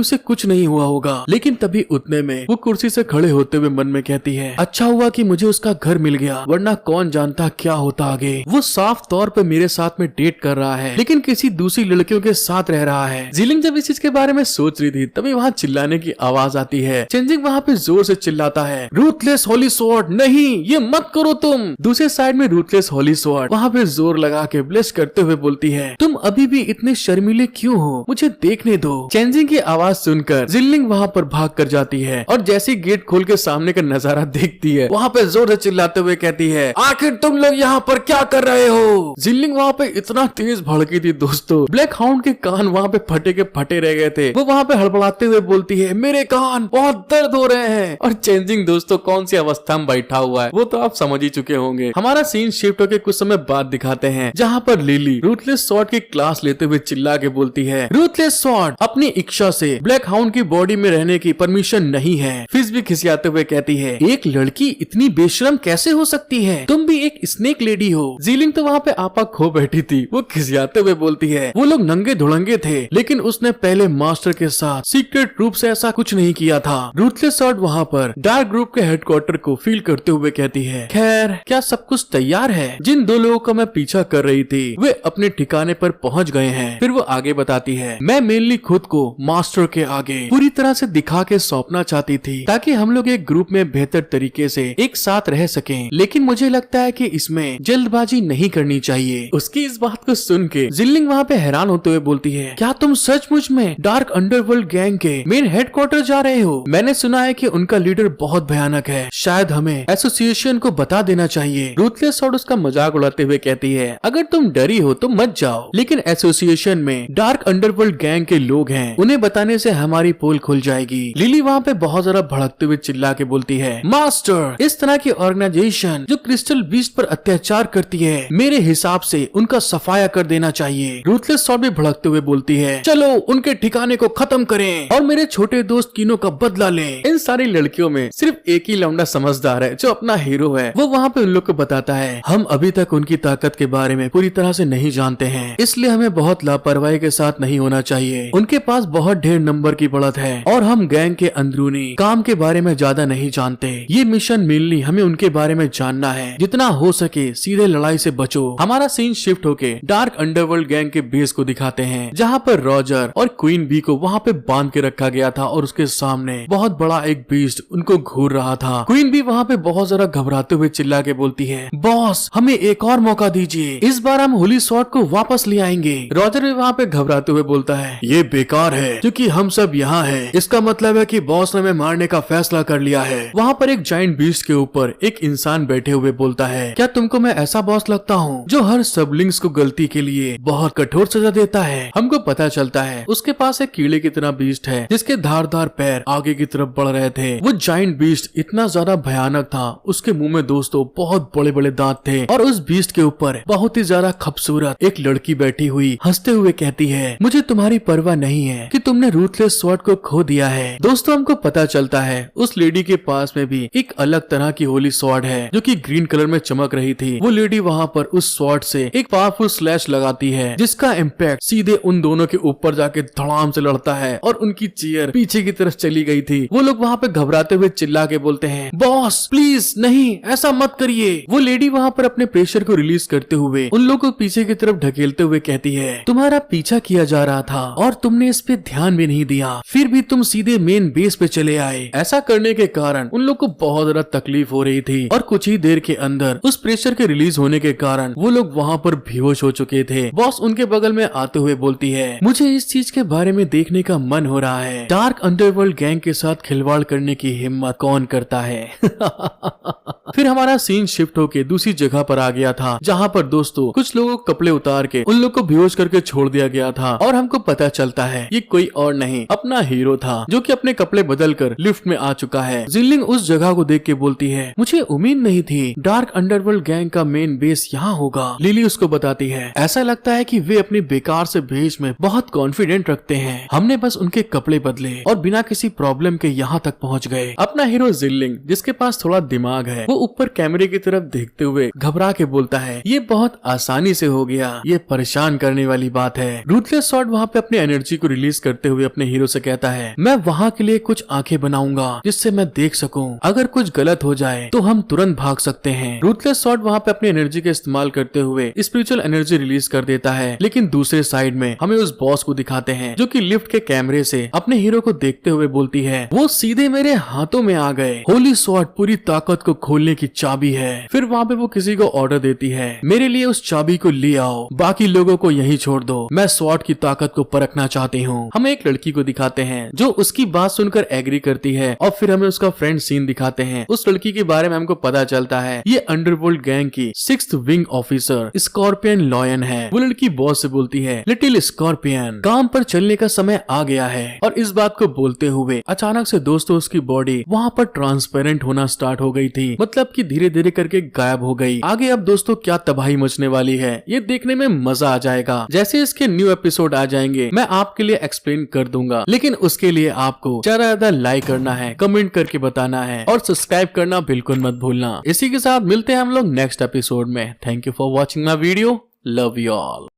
उसे कुछ नहीं हुआ होगा। लेकिन तभी उतने में वो कुर्सी से खड़े होते हुए मन में कहती है, अच्छा हुआ कि मुझे उसका घर मिल गया, वरना कौन जानता क्या होता आगे। वो साफ तौर पे मेरे साथ में डेट कर रहा है, लेकिन किसी दूसरी लड़कियों के साथ रह रहा है। जीलिंग जब इस चीज के बारे में सोच रही थी, तभी वहाँ चिल्लाने की आवाज आती है। चेंजिंग वहाँ पे जोर से चिल्लाता है, रूथलेस होली स्वॉर्ड, नहीं ये मत करो तुम। दूसरे साइड में रूथलेस होली स्वॉर्ड वहाँ पे जोर लगा के ब्लेस करते हुए बोलती है, तुम अभी भी इतने शर्मीले क्यों हो? मुझे देखने दो। चेंजिंग की आवाज सुनकर जीलिंग वहाँ पर भाग कर जाती है और जैसी गेट खोल के सामने का नजारा देखती है, वहाँ पे जोर से चिल्लाते हुए कहती है, आखिर तुम लोग यहाँ पर क्या कर रहे हो? जीलिंग वहाँ पे इतना तेज भड़की थी दोस्तों, ब्लैक हाउंड के कान वहाँ पे फटे के फटे रह गए थे। वो वहाँ पे हड़बड़ाते हुए बोलती है, मेरे कान बहुत दर्द हो रहे हैं। और चेंजिंग दोस्तों कौन सी अवस्था में बैठा हुआ है वो तो आप समझ ही चुके होंगे। हमारा सीन शिफ्ट होकर कुछ समय बाद दिखाते हैं, जहाँ पर लिली रूथलेस स्वॉर्ड की क्लास लेते हुए चिल्ला के बोलती है, रूथलेस स्वॉर्ड अपनी इच्छा से ब्लैक हाउंड की बॉडी में रहने की परमिशन नहीं है। फिज भी खिसियाते हुए कहती है, एक लड़की इतनी बेशरम कैसे हो सकती है? तुम भी एक स्नेक लेडी हो। जीलिंग तो वहाँ पे आपा खो बैठी थी, वो खिसियाते हुए बोलती है, वो लोग नंगे धुड़ंगे थे, लेकिन उसने पहले मास्टर के साथ सीक्रेट रूप से ऐसा कुछ नहीं किया था। रूथलेस स्वॉर्ड वहाँ पर डार्क ग्रुप के हेडक्वार्टर को फील करते हुए कहती है, खैर क्या सब कुछ तैयार है? जिन दो लोगों का मैं पीछा कर रही थी वे अपने ठिकाने पर पहुँच गए हैं। फिर वो आगे बताती है, मैं मेनली खुद को मास्टर के आगे पूरी तरह से दिखा के सौंपना चाहती थी, ताकि हम लोग एक ग्रुप में बेहतर तरीके से एक साथ रह सकें। लेकिन मुझे लगता है कि इसमें जल्दबाजी नहीं करनी चाहिए। उसकी इस बात को सुन के जीलिंग वहाँ पे हैरान होते हुए बोलती है, क्या तुम सचमुच में डार्क अंडरवर्ल्ड गैंग के मेन हेडक्वार्टर जा रहे हो? मैंने सुना है कि उनका लीडर बहुत भयानक है, शायद हमें एसोसिएशन को बता देना चाहिए। रूथलेस स्वॉर्ड उसका मजाक उड़ाते हुए कहती है, अगर तुम डरी हो तो मत जाओ, लेकिन एसोसिएशन में डार्क अंडरवर्ल्ड गैंग के लोग हैं, उन्हें बताने से हमारी पोल खुल जाएगी। लिली वहाँ पे बहुत ज्यादा भड़कते हुए चिल्ला के बोलती है, मास्टर इस तरह की ऑर्गेनाइजेशन जो क्रिस्टल बीस्ट पर अत्याचार करती है, मेरे हिसाब से उनका सफाया कर देना चाहिए। रूथलेस स्वॉर्ड भी भड़कते हुए बोलती है, चलो उनके ठिकाने को खत्म करें और मेरे छोटे दोस्त कीनो का बदला लें। इन सारी लड़कियों में सिर्फ एक ही लौंडा समझदार है जो अपना हीरो है। वो वहाँ पे उन लोग को बताता है, हम अभी तक उनकी ताकत के बारे में पूरी तरह से नहीं जानते हैं, इसलिए हमें बहुत लापरवाही के साथ नहीं होना चाहिए। उनके पास बहुत ढेर नंबर की बढ़त है और हम गैंग के अंदरूनी काम के बारे बारे में ज्यादा नहीं जानते। ये मिशन मेनली हमें उनके बारे में जानना है। जितना हो सके सीधे लड़ाई से बचो। हमारा सीन शिफ्ट होके डार्क अंडरवर्ल्ड गैंग के बेस को दिखाते हैं, जहाँ पर रॉजर और क्वीन बी को वहाँ पे बांध के रखा गया था और उसके सामने बहुत बड़ा एक बीस्ट उनको घूर रहा था। क्वीन बी वहाँ पे बहुत ज्यादा घबराते हुए चिल्ला के बोलती है, बॉस हमें एक और मौका दीजिए, इस बार हम होली स्वॉर्ड को वापस ले आएंगे। रॉजर भी वहाँ पे घबराते हुए बोलता है, ये बेकार है क्योंकि हम सब यहाँ हैं। इसका मतलब है कि बॉस ने हमें मारने का फैसला कर लिया है। वहाँ पर एक जाइंट बीस्ट के ऊपर एक इंसान बैठे हुए बोलता है, क्या तुमको मैं ऐसा बॉस लगता हूँ जो हर सबलिंग्स को गलती के लिए बहुत कठोर सजा देता है? हमको पता चलता है उसके पास एक कीड़े की तरह बीस्ट है जिसके धारदार पैर आगे की तरफ बढ़ रहे थे। वो जाइंट बीस्ट इतना ज्यादा भयानक था, उसके मुंह में दोस्तों बहुत बड़े बड़े दांत थे और उस बीस्ट के ऊपर बहुत ही ज्यादा खूबसूरत एक लड़की बैठी हुई हंसते हुए कहती है, मुझे तुम्हारी परवाह नहीं है कि तुमने रूथलेस स्वॉर्ड को खो दिया है। दोस्तों हमको पता चलता है उस लेडी के पास में भी एक अलग तरह की होली स्वॉर्ड है जो कि ग्रीन कलर में चमक रही थी। वो लेडी वहाँ पर उस स्वॉर्ड से एक पावरफुल स्लैश लगाती है जिसका इम्पैक्ट सीधे उन दोनों के ऊपर जाके धड़ाम से लड़ता है और उनकी चेयर पीछे की तरफ चली गई थी। वो लोग वहाँ पे घबराते हुए चिल्ला के बोलते हैं, बॉस प्लीज नहीं ऐसा मत करिए। वो लेडी वहाँ पर अपने प्रेशर को रिलीज करते हुए उन लोगों को पीछे की तरफ ढकेलते हुए कहती है, तुम्हारा पीछा किया जा रहा था और तुमने इस पे ध्यान भी नहीं दिया, फिर भी तुम सीधे मेन बेस पे चले आए। ऐसा करने के कारण उन लोग को बहुत ज्यादा तकलीफ हो रही थी और कुछ ही देर के अंदर उस प्रेशर के रिलीज होने के कारण वो लोग वहाँ पर बेहोश हो चुके थे। बॉस उनके बगल में आते हुए बोलती है, मुझे इस चीज के बारे में देखने का मन हो रहा है। डार्क अंडरवर्ल्ड गैंग के साथ खिलवाड़ करने की हिम्मत कौन करता है? फिर हमारा सीन शिफ्ट होके दूसरी जगह पर आ गया था, जहाँ पर दोस्तों कुछ लोगों को कपड़े उतार के उन लोग को बेहोश करके छोड़ दिया गया था और हमको पता चलता है ये कोई और नहीं अपना हीरो था जो कि अपने कपड़े बदल कर लिफ्ट में आ चुका है। जिनलिंग उस जगह को देख के बोलती है, मुझे उम्मीद नहीं थी डार्क अंडरवर्ल्ड गैंग का मेन बेस यहाँ होगा। लिली उसको बताती है, ऐसा लगता है कि वे अपनी बेकार से भेज में बहुत कॉन्फिडेंट रखते हैं, हमने बस उनके कपड़े बदले और बिना किसी प्रॉब्लम के यहाँ तक पहुँच गए। अपना हीरो जिनलिंग जिसके पास थोड़ा दिमाग है वो ऊपर कैमरे की तरफ देखते हुए घबरा के बोलता है, ये बहुत आसानी से हो गया, ये परेशान करने वाली बात है। रूथलेस स्वॉर्ड वहाँ पे अपनी एनर्जी को रिलीज करते हुए अपने हीरो से कहता है, मैं वहाँ के लिए कुछ आंखें बनाऊंगा जिससे मैं देख सकूं, अगर कुछ गलत हो जाए तो हम तुरंत भाग सकते हैं। रूथलेस स्वॉर्ड वहाँ पे अपनी एनर्जी का इस्तेमाल करते हुए स्पिरिचुअल एनर्जी रिलीज कर देता है, लेकिन दूसरे साइड में हमें उस बॉस को दिखाते हैं जो कि लिफ्ट के कैमरे से अपने हीरो को देखते हुए बोलती है, वो सीधे मेरे हाथों में आ गए, होली स्वॉर्ड पूरी ताकत को खोलने की चाबी है। फिर वहाँ पे वो किसी को ऑर्डर देती है, मेरे लिए उस चाबी को ले आओ, बाकी लोगों को यहीं छोड़ दो, मैं स्वॉर्ड की ताकत को परखना चाहती हूँ। हमें एक लड़की को दिखाते हैं जो उसकी बात सुनकर एग्री करती है और फिर हमें उसका फ्रेंड सीन दिखाते हैं। उस लड़की के बारे में हमको पता चलता है ये अंडरवर्ल्ड गैंग की 6th wing officer scorpion lion है। वो लड़की बॉस से बोलती है, लिटिल स्कॉर्पियन काम पर चलने का समय आ गया है। और इस बात को बोलते हुए अचानक से दोस्तों उसकी बॉडी वहाँ पर ट्रांसपेरेंट होना स्टार्ट हो गई थी, मतलब कि धीरे धीरे करके गायब हो गई। आगे अब दोस्तों क्या तबाही मचने वाली है ये देखने में मजा आ जाएगा। जैसे इसके न्यू एपिसोड आ जाएंगे मैं आपके लिए एक्सप्लेन कर दूंगा, लेकिन उसके लिए आपको ज्यादा लाइक करना है, कमेंट करके बताना है और सब्सक्राइब करना बिल्कुल मत भूलना। इसी के साथ मिलते हैं हम लोग नेक्स्ट एपिसोड में। Thank you for watching my video, love you all.